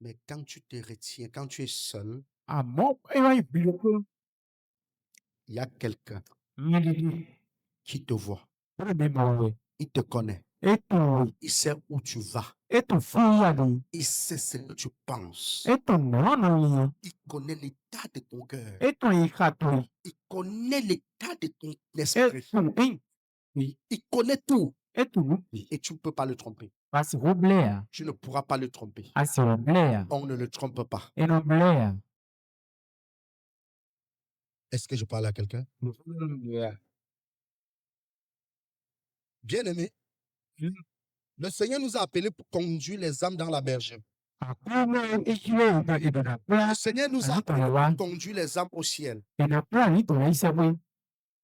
Mais quand tu te retiens, quand tu es seul, il y a quelqu'un qui te voit. Il te connaît. Il sait où tu vas. Il sait ce que tu penses. Il connaît l'état de ton cœur. Il connaît l'état de ton esprit. Il connaît tout. Et tu ne peux pas le tromper. Tu ne pourras pas le tromper. On ne le trompe pas. Est-ce que je parle à quelqu'un? Bien-aimé, le Seigneur nous a appelés pour conduire les âmes dans la berge. Le Seigneur nous a appelés pour conduire les âmes au ciel.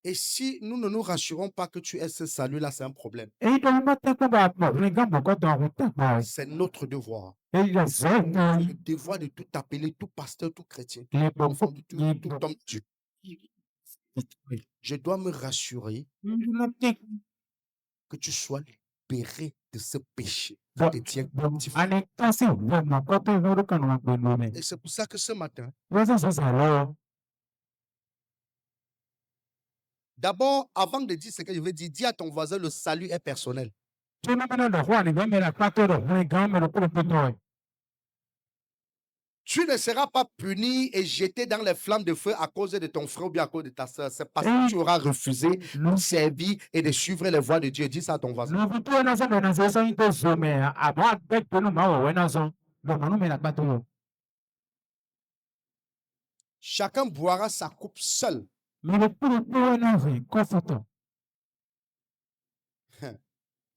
Et si nous ne nous rassurons pas que tu es ce salut-là, c'est un problème. C'est notre devoir. Le devoir de tout appeler, tout pasteur, tout chrétien, tout homme de Dieu. Je dois me rassurer que tu sois libéré de ce péché. Et c'est pour ça que ce matin, d'abord, avant de dire ce que je veux dire, dis à ton voisin, le salut est personnel. Tu ne seras pas puni et jeté dans les flammes de feu à cause de ton frère ou bien à cause de ta soeur. C'est parce que tu auras refusé de servir et de suivre les voies de Dieu. Dis ça à ton voisin. Chacun boira sa coupe seul.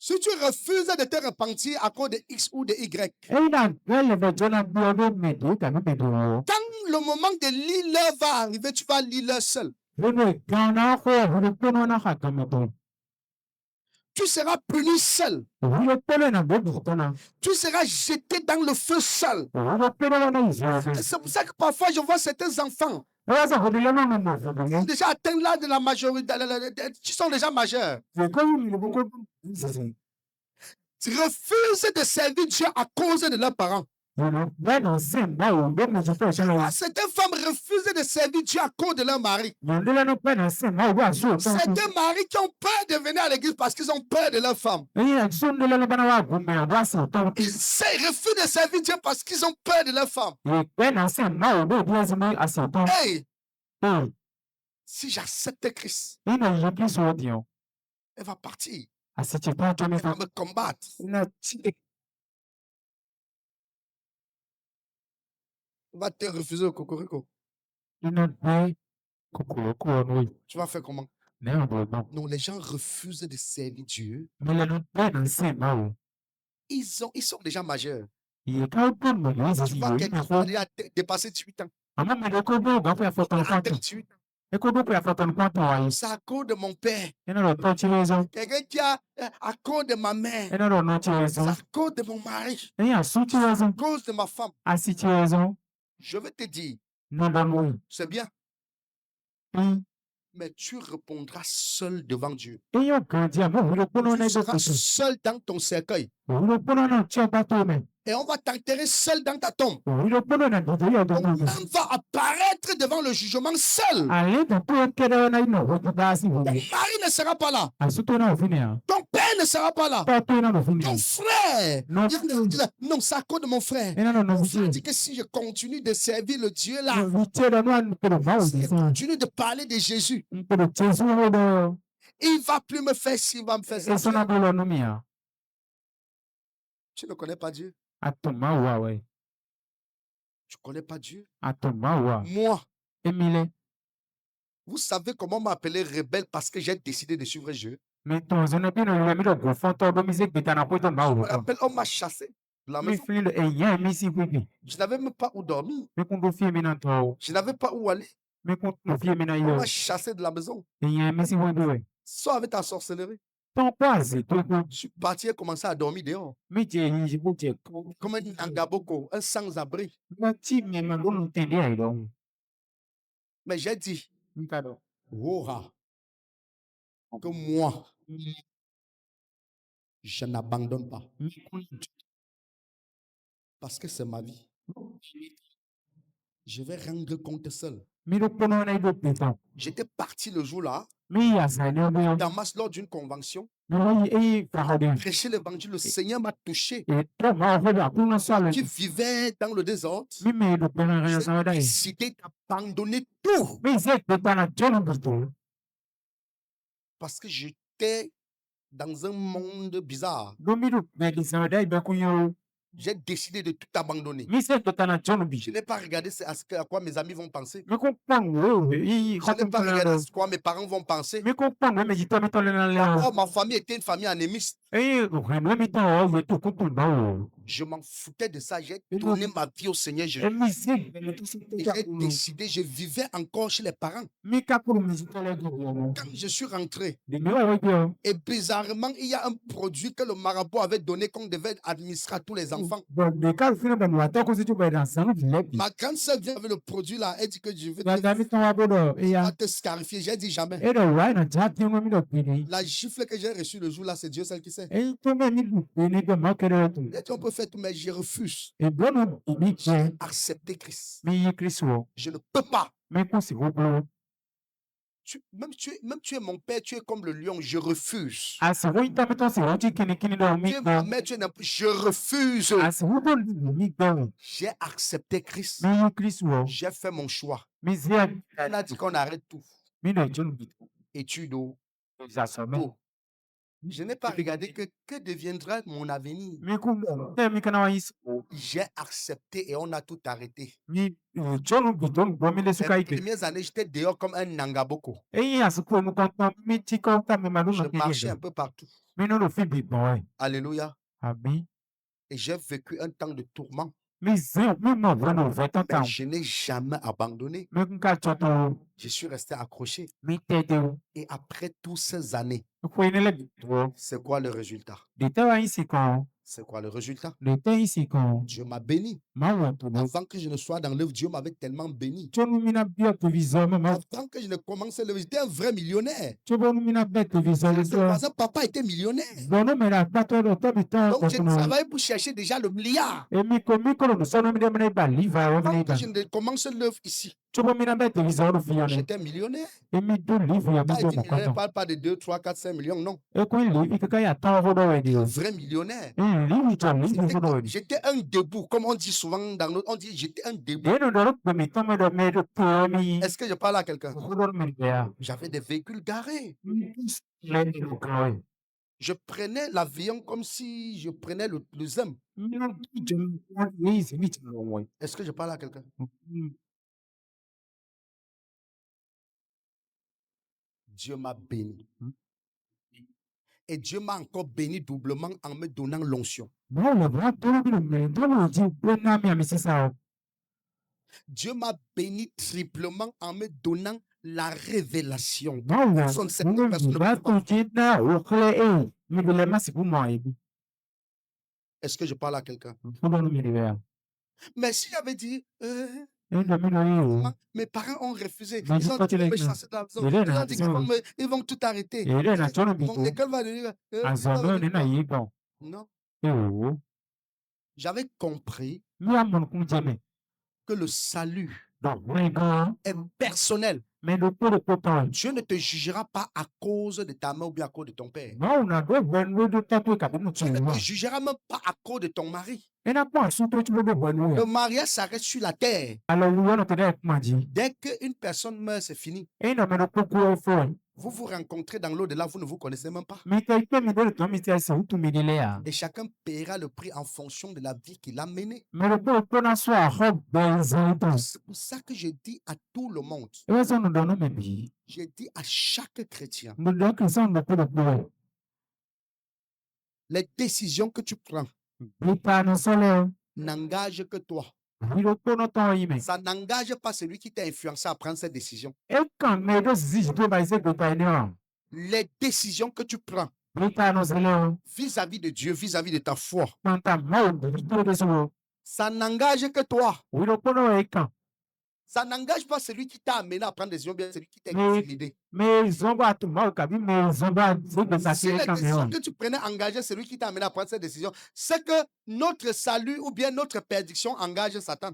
Si tu refuses de te repentir à cause de X ou de Y, quand le moment de lire l'heure va arriver, tu vas lire l'heure seul. Tu seras puni seul. Tu seras jeté dans le feu seul. C'est pour ça que parfois je vois certains enfants déjà atteints l'âge de la majorité, qui sont déjà majeurs. Tu refuses de servir Dieu à cause de leurs parents. Certaines femmes refusent de servir Dieu à cause de leur mari. Certains maris qui ont peur de venir à l'église parce qu'ils ont peur de leur femme. Ils refusent de servir Dieu parce qu'ils ont peur de leur femme. Hey! Si j'accepte Christ, elle va partir. Elle va me combattre. On va te refuser au cocorico. Tu vas faire comment? Non, les gens refusent de servir Dieu. Ils sont déjà majeurs. Tu vois quelqu'un qui a déjà dépassé 18 ans. C'est à cause de mon père. Quelqu'un qui a à cause de ma mère. C'est à cause de mon mari. À cause de ma femme. Je vais te dire, c'est bien. Mais tu répondras seul devant Dieu. Tu seras seul dans ton cercueil. Et on va t'enterrer seul dans ta tombe. On va apparaître devant le jugement seul. Ton mari ne sera pas là. Ton père ne sera pas là. Ton frère. Non, c'est à cause de mon frère. Ça dit que si je continue de servir le Dieu là, si je continue de parler de Jésus, il ne va plus me faire ci, il va me faire ça. Tu ne connais pas Dieu? Tu ne connais pas Dieu? Moi, vous savez comment m'appeler rebelle parce que j'ai décidé de suivre Dieu? On m'a chassé de la maison. Je n'avais même pas où dormir. Je n'avais pas où aller. On m'a chassé de la maison. Sors avec ta sorcellerie. Je suis parti et commencé à dormir dehors. Comme un Angaboko, un sans-abri. Mais j'ai dit, Wora, que moi, je n'abandonne pas. Parce que c'est ma vie. Je vais rendre compte seul. J'étais parti le jour-là, Damas, lors d'une convention. Prêcher l'évangile, le Seigneur m'a touché. Qui vivait dans le désordre. J'ai décidé d'abandonner tout. Parce que j'étais dans un monde bizarre. J'ai décidé de tout abandonner. Je n'ai pas regardé à quoi mes amis vont penser. Je n'ai pas regardé à quoi mes parents vont penser. Oh, ma famille était une famille anémiste. Je m'en foutais de ça. J'ai donné ma vie au Seigneur Jésus. Et j'ai décidé, je vivais encore chez les parents. Quand je suis rentré, et bizarrement, il y a un produit que le marabout avait donné qu'on devait administrer à tous les enfants. Ma grande soeur vient avec le produit là. Elle dit que je vais te scarifier. J'ai dit jamais. La gifle que j'ai reçue le jour là, c'est Dieu seul qui sait. Elle dit, on peut faire tout, mais je refuse. J'ai accepté Christ. Je ne peux pas. Même tu es mon père, tu es comme le lion, je refuse. Tu es ma mère, je refuse. J'ai accepté Christ. J'ai fait mon choix. On a dit qu'on arrête tout. Étude, tout. Je n'ai pas regardé que deviendra mon avenir. J'ai accepté et on a tout arrêté. Les premières années, j'étais dehors comme un Nangaboko. Je marchais un peu partout. Alléluia. Et j'ai vécu un temps de tourment. Mais je n'ai jamais abandonné. Je suis resté accroché. Et après toutes ces années, c'est quoi le résultat? C'est quoi le résultat? Dieu m'a béni. Avant que je ne sois dans l'œuvre, Dieu m'avait tellement béni. Avant que je ne commence l'œuvre, j'étais un vrai millionnaire. Papa était millionnaire. Donc je travaillais pour chercher déjà le milliard. Avant que je ne commence l'œuvre ici, j'étais millionnaire. Quand il dit millionnaire, ne parle pas de 2, 3, 4, 5 millions, non. Un vrai millionnaire. J'étais un debout, comme on dit souvent dans notre... On dit j'étais un debout. Est-ce que je parle à quelqu'un? J'avais des véhicules garés. Je prenais l'avion comme si je prenais le ZEM. Est-ce que je parle à quelqu'un? Dieu m'a béni. Et Dieu m'a encore béni doublement en me donnant l'onction. Dieu m'a béni triplement en me donnant la révélation. Est-ce que je parle à quelqu'un? Mais si j'avais dit, mes parents ont refusé. Ils ont dit, ils vont tout arrêter. L'école va devenir. Non. J'avais compris que le salut est personnel. Dieu ne te jugera pas à cause de ta mère ou bien à cause de ton père. Dieu ne te jugera même pas à cause de ton mari. Le mariage s'arrête sur la terre. Dès qu'une personne meurt, c'est fini. Vous vous rencontrez dans l'au-delà, vous ne vous connaissez même pas. Et chacun paiera le prix en fonction de la vie qu'il a menée. C'est pour ça que je dis à tout le monde, je dis à chaque chrétien, les décisions que tu prends n'engagent que toi. Ça n'engage pas celui qui t'a influencé à prendre cette décision. Les décisions que tu prends vis-à-vis de Dieu, vis-à-vis de ta foi, ça n'engage que toi. Ça n'engage pas celui qui t'a amené à prendre des décisions, bien celui qui t'a intimidé. Si la décision que tu prenais engageait celui qui t'a amené à prendre cette décision, c'est que notre salut ou bien notre perdition engage Satan.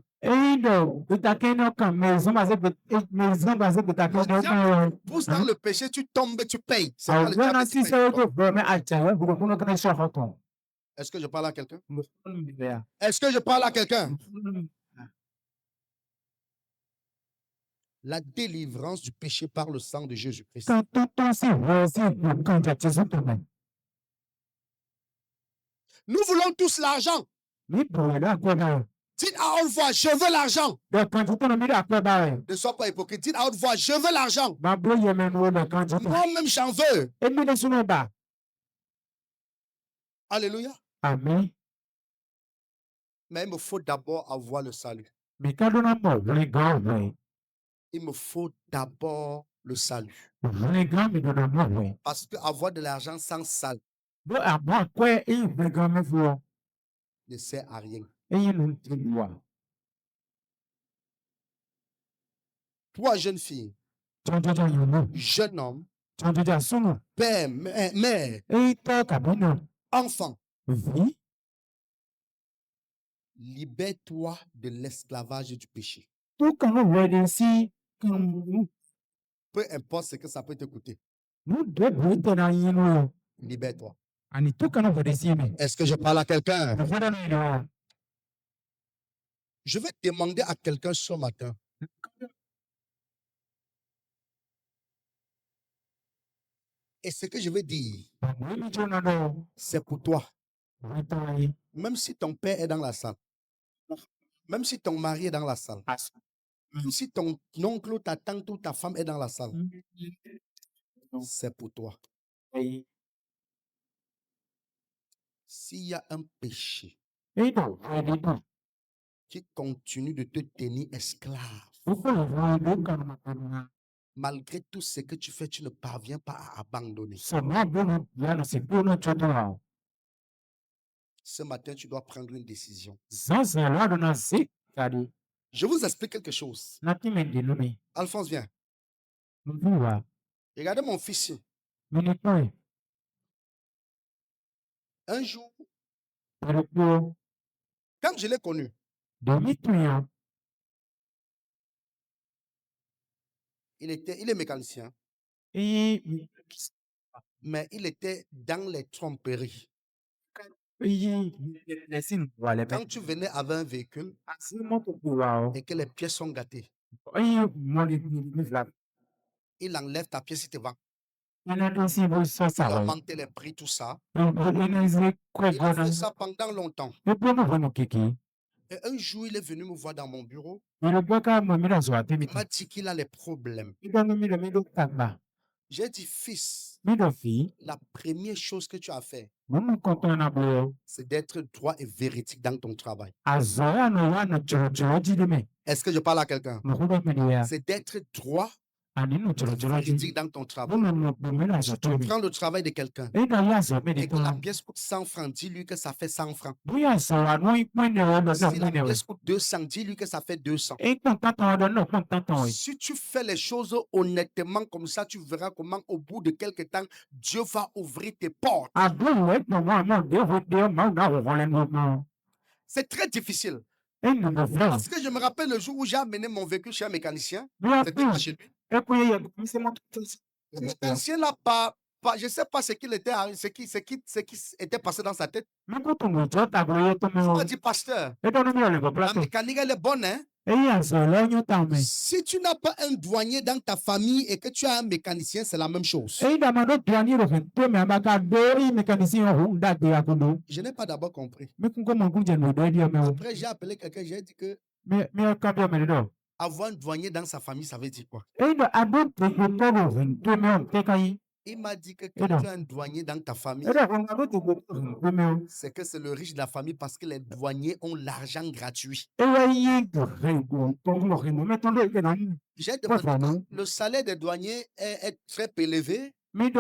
Pousse dans le péché, tu tombes, tu payes. Est-ce que je parle à quelqu'un? Est-ce que je parle à quelqu'un? La délivrance du péché par le sang de Jésus-Christ. Nous voulons tous l'argent. Dites à haute voix, je veux l'argent. Ne sois pas hypocrite. Dites à haute voix, je veux l'argent. Moi-même, j'en veux. Alléluia. Amen. Mais il me faut d'abord avoir le salut. Il me faut d'abord le salut. Parce que avoir de l'argent sans salut ne sert à rien. Toi, jeune fille, jeune homme, père, mère, enfant, libère-toi de l'esclavage du péché. Peu importe ce que ça peut te coûter. Libère-toi. Est-ce que je parle à quelqu'un? Je vais demander à quelqu'un ce matin. Et ce que je veux dire, c'est pour toi. Même si ton père est dans la salle, même si ton mari est dans la salle, même si ton oncle ou ta tante ou ta femme est dans la salle, c'est pour toi. S'il y a un péché qui continue de te tenir esclave, malgré tout ce que tu fais, tu ne parviens pas à abandonner. Ce matin, tu dois prendre une décision. Je vous explique quelque chose. Alphonse, viens. Regardez mon fils. Un jour, quand je l'ai connu, il est mécanicien, mais il était dans les tromperies. Quand tu venais avec un véhicule et que les pièces sont gâtées, il enlève ta pièce, il te vend. Il a augmenté les prix, tout ça. Il a fait ça pendant longtemps. Et un jour, il est venu me voir dans mon bureau. Il m'a dit qu'il a les problèmes. J'ai dit, fils, la première chose que tu as fait, c'est d'être droit et véridique dans ton travail. Est-ce que je parle à quelqu'un? C'est d'être droit véridique dans ton travail. Tu prends le travail de quelqu'un et que la pièce coûte 100 francs, dis-lui que ça fait 100 francs. Si la pièce coûte 200, dis-lui que ça fait 200. Si tu fais les choses honnêtement comme ça, tu verras comment au bout de quelques temps, Dieu va ouvrir tes portes. C'est très difficile. Parce que je me rappelle le jour où j'ai amené mon véhicule chez un mécanicien. C'était pas chez lui. Le mécanicien n'a pas, je ne sais pas ce qui était passé dans sa tête. Il m'a dit, pasteur, la mécanique elle est bonne, hein? Si tu n'as pas un douanier dans ta famille et que tu as un mécanicien, c'est la même chose. Je n'ai pas d'abord compris. Après, j'ai appelé quelqu'un, j'ai dit que avoir un douanier dans sa famille, ça veut dire quoi? Il m'a dit que quand tu as un douanier dans ta famille, c'est que c'est le riche de la famille parce que les douaniers ont l'argent gratuit. J'ai demandé, le salaire des douaniers est très élevé. Ils ne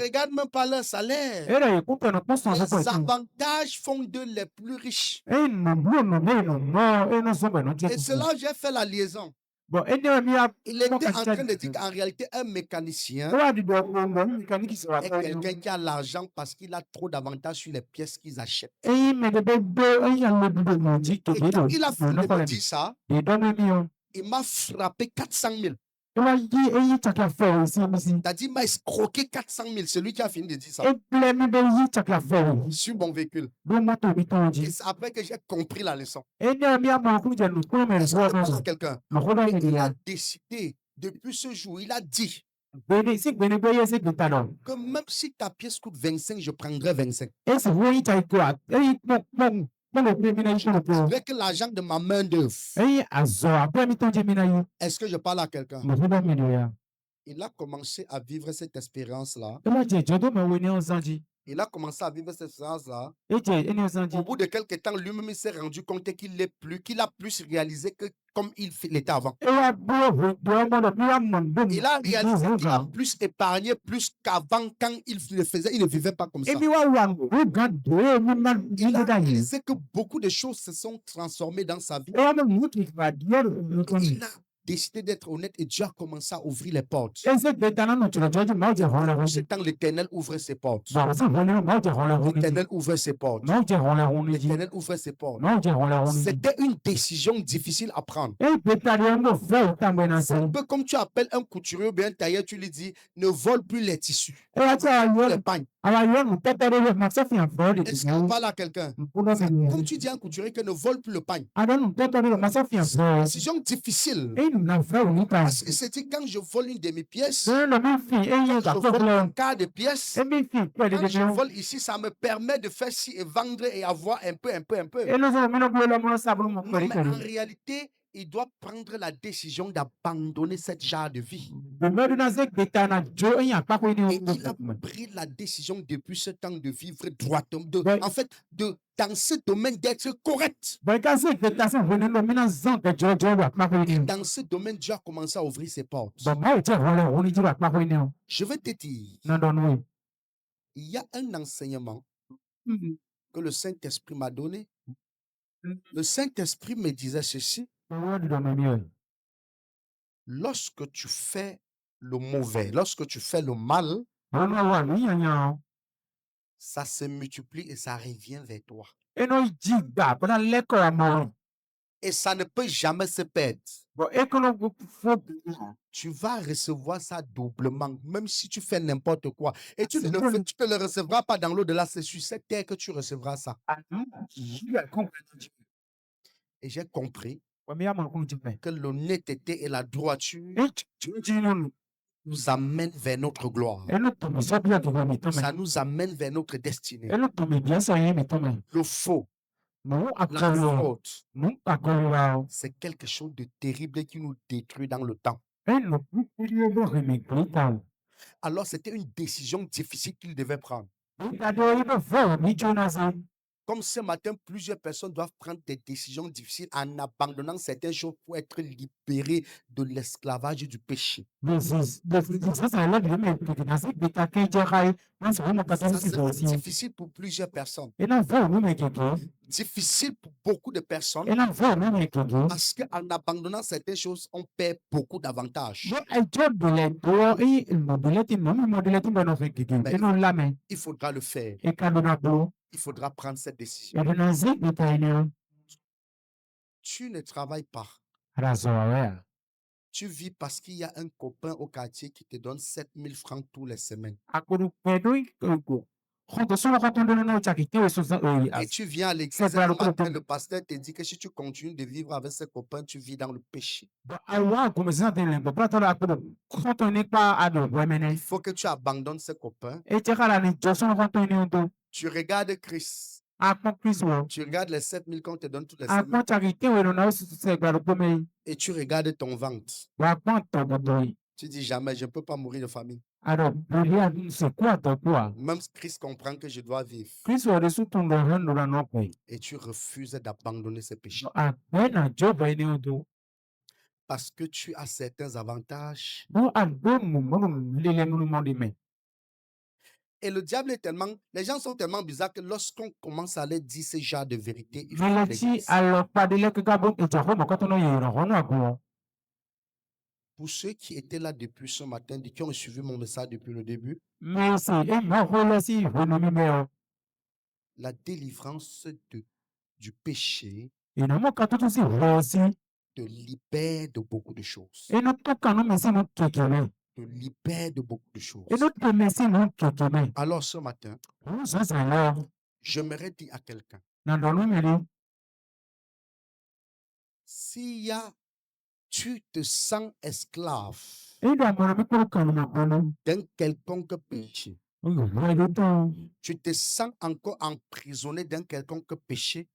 regardent même pas leur salaire. Les avantages font d'eux les plus riches. Et cela, j'ai fait la liaison. Il était en train de dire qu'en réalité, un mécanicien est quelqu'un qui a l'argent parce qu'il a trop d'avantages sur les pièces qu'ils achètent. Et quand il a fini de dire ça, il m'a frappé 400 000. T'as dit, il m'a escroqué 400 000. C'est lui qui a fini de dire ça. Sur mon véhicule. Et c'est après que j'ai compris la leçon. Quelqu'un. Il a décidé, depuis ce jour, il a dit que même si ta pièce coûte 25, je prendrai 25. Je veux que l'argent de ma main d'œuvre. Est-ce que je parle à quelqu'un? Il a commencé à vivre cette expérience-là. Il a commencé à vivre cette expérience-là. Au bout de quelques temps, lui-même s'est rendu compte qu'il a plus réalisé que comme il était avant. Il a réalisé qu'il a plus épargné plus qu'avant quand il le faisait, il ne vivait pas comme ça. Il a réalisé que beaucoup de choses se sont transformées dans sa vie. Il a décidé d'être honnête et Dieu a commencé à ouvrir les portes. C'est quand l'Éternel ouvre ses portes. L'Éternel ouvre ses portes. L'Éternel ouvre ses portes. C'était une décision difficile à prendre. C'est un peu comme tu appelles un couturier ou bien un tailleur, tu lui dis ne vole plus les tissus. Les pagnes. Est-ce qu'on parle à quelqu'un? Comme tu dis à un couturier que ne vole plus le pain. C'est une décision difficile. Parce que c'est quand je vole une demi-pièce, je vole un quart de pièce. Quand je vole ici, ça me permet de faire ci et vendre et avoir un peu. Mais en réalité, il doit prendre la décision d'abandonner cette genre de vie. Et il a pris la décision depuis ce temps de vivre droitement, dans ce domaine d'être correct. Et dans ce domaine, Dieu a commencé à ouvrir ses portes. Je vais te dire, il y a un enseignement que le Saint-Esprit m'a donné. Le Saint-Esprit me disait ceci. Lorsque tu fais le mauvais, lorsque tu fais le mal, ça se multiplie et ça revient vers toi. Et ça ne peut jamais se perdre. Tu vas recevoir ça doublement, même si tu fais n'importe quoi. Et tu ne le recevras pas dans l'au-delà, c'est sur cette terre que tu recevras ça. Et j'ai compris que l'honnêteté et la droiture nous amènent vers notre gloire. Ça nous amène vers notre destinée. Le faux, la fraude, c'est quelque chose de terrible qui nous détruit dans le temps. Alors c'était une décision difficile qu'il devait prendre. Comme ce matin, plusieurs personnes doivent prendre des décisions difficiles en abandonnant certaines choses pour être libérées de l'esclavage et du péché. C'est difficile pour plusieurs personnes. Difficile pour beaucoup de personnes parce qu'en abandonnant certaines choses, on perd beaucoup d'avantages. Il faudra le faire. Il faudra prendre cette décision. Tu ne travailles pas. Tu vis parce qu'il y a un copain au quartier qui te donne 7000 francs tous les semaines. Et tu viens à l'église et le pasteur te dit que si tu continues de vivre avec ce copain, tu vis dans le péché. Il faut que tu abandonnes ce copain. Tu regardes Christ. Tu regardes les 7000 qu'on te donne toutes les semaines. Et tu regardes ton ventre. Tu dis jamais, je ne peux pas mourir de famine. Même Christ comprend que je dois vivre. Et tu refuses d'abandonner ces péchés. Parce que tu as certains avantages. Et le diable est tellement... Les gens sont tellement bizarres que lorsqu'on commence à leur dire ce genre de vérité, ils font l'église. Pour ceux qui étaient là depuis ce matin, qui ont suivi mon message depuis le début, la délivrance du péché te libère de beaucoup de choses. Te libère de beaucoup de choses. Alors ce matin, j'aimerais dire à quelqu'un, si tu te sens esclave d'un quelconque péché, tu te sens encore emprisonné d'un quelconque péché,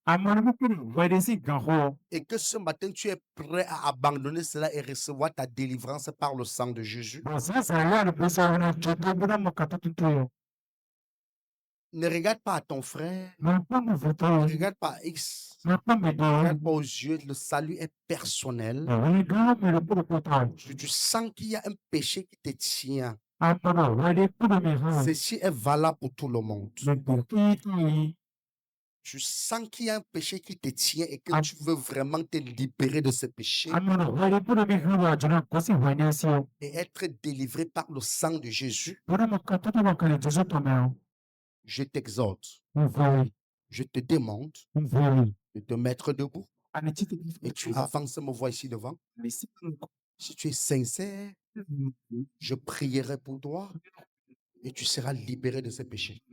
et que ce matin tu es prêt à abandonner cela et recevoir ta délivrance par le sang de Jésus, ne regarde pas à ton frère, ne regarde pas à X, ne regarde pas aux yeux, le salut est personnel. Tu sens qu'il y a un péché qui te tient. Ceci est valable pour tout le monde. Tu sens qu'il y a un péché qui te tient et que tu veux vraiment te libérer de ce péché et être délivré par le sang de Jésus. Je t'exhorte, je te demande de te mettre debout et tu avances me voir ici devant. Si tu es sincère, je prierai pour toi Et tu seras libéré de ces péchés.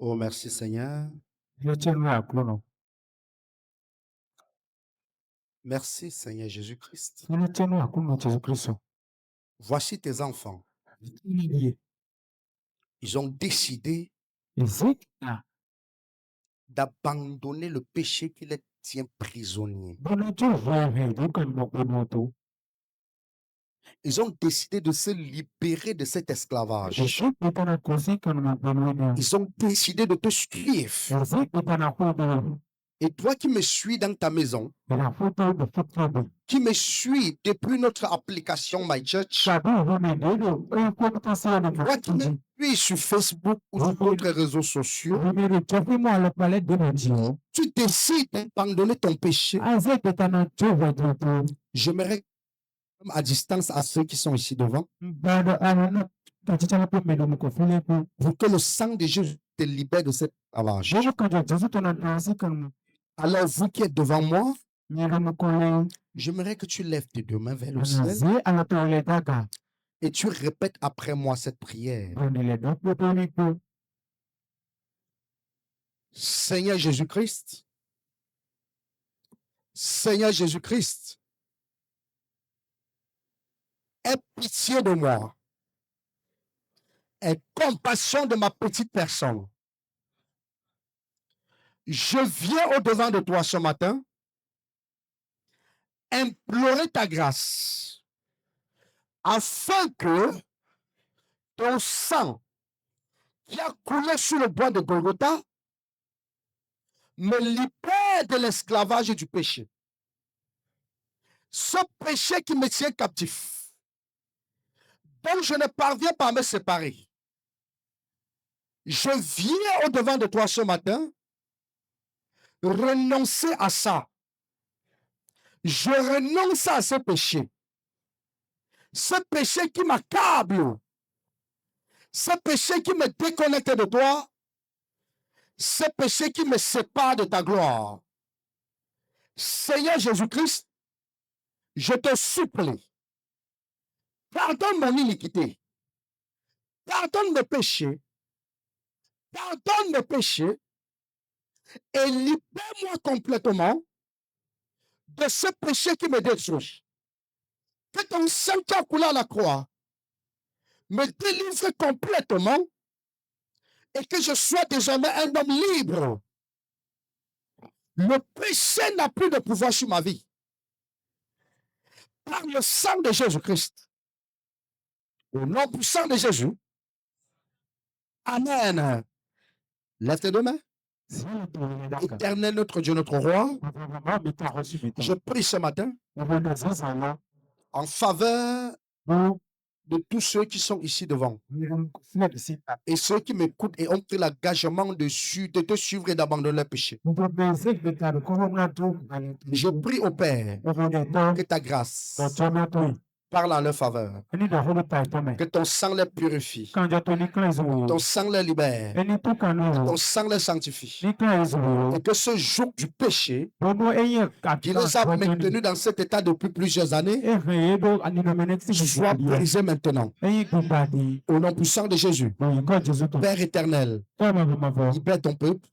Oh, merci Seigneur. Merci Seigneur Jésus-Christ. Voici tes enfants. Ils ont décidé d'abandonner le péché qui les tient prisonniers. Ils ont décidé de se libérer de cet esclavage. Ils ont décidé de te suivre. Et toi qui me suis dans ta maison, qui me suis depuis notre application My Church, toi qui me suis sur Facebook ou sur d'autres réseaux sociaux, tu décides d'abandonner ton péché. J'aimerais à distance à ceux qui sont ici devant, pour que le sang de Jésus te libère de cet esclavage. Alors, vous qui êtes devant moi, j'aimerais que tu lèves tes deux mains vers le ciel et tu répètes après moi cette prière. Seigneur Jésus-Christ, Seigneur Jésus-Christ, aie pitié de moi, aie compassion de ma petite personne. Je viens au-devant de toi ce matin, implorer ta grâce, afin que ton sang qui a coulé sur le bois de Golgotha me libère de l'esclavage et du péché. Ce péché qui me tient captif, dont je ne parviens pas à me séparer. Je viens au-devant de toi ce matin, renoncer à ça. Je renonce à ce péché. Ce péché qui m'accable. Ce péché qui me déconnecte de toi. Ce péché qui me sépare de ta gloire. Seigneur Jésus-Christ, je te supplie. Pardonne mon iniquité. Pardonne mes péchés. Pardonne mes péchés. Et libère-moi complètement de ce péché qui me détruit. Que ton sang qui a coulé à la croix me délivre complètement et que je sois désormais un homme libre. Le péché n'a plus de pouvoir sur ma vie. Par le sang de Jésus-Christ. Au nom puissant de Jésus. Amen. Lève tes deux mains. Éternel notre Dieu, notre roi, je prie ce matin en faveur de tous ceux qui sont ici devant et ceux qui m'écoutent et ont pris l'engagement de te suivre et d'abandonner le péché. Je prie au Père que ta grâce parle en leur faveur, que ton sang les purifie, ton sang les libère, que ton sang les sanctifie, et que ce joug du péché qui les a maintenus dans cet état depuis plusieurs années soit brisé maintenant. Au nom puissant de Jésus, Père éternel, libère ton peuple,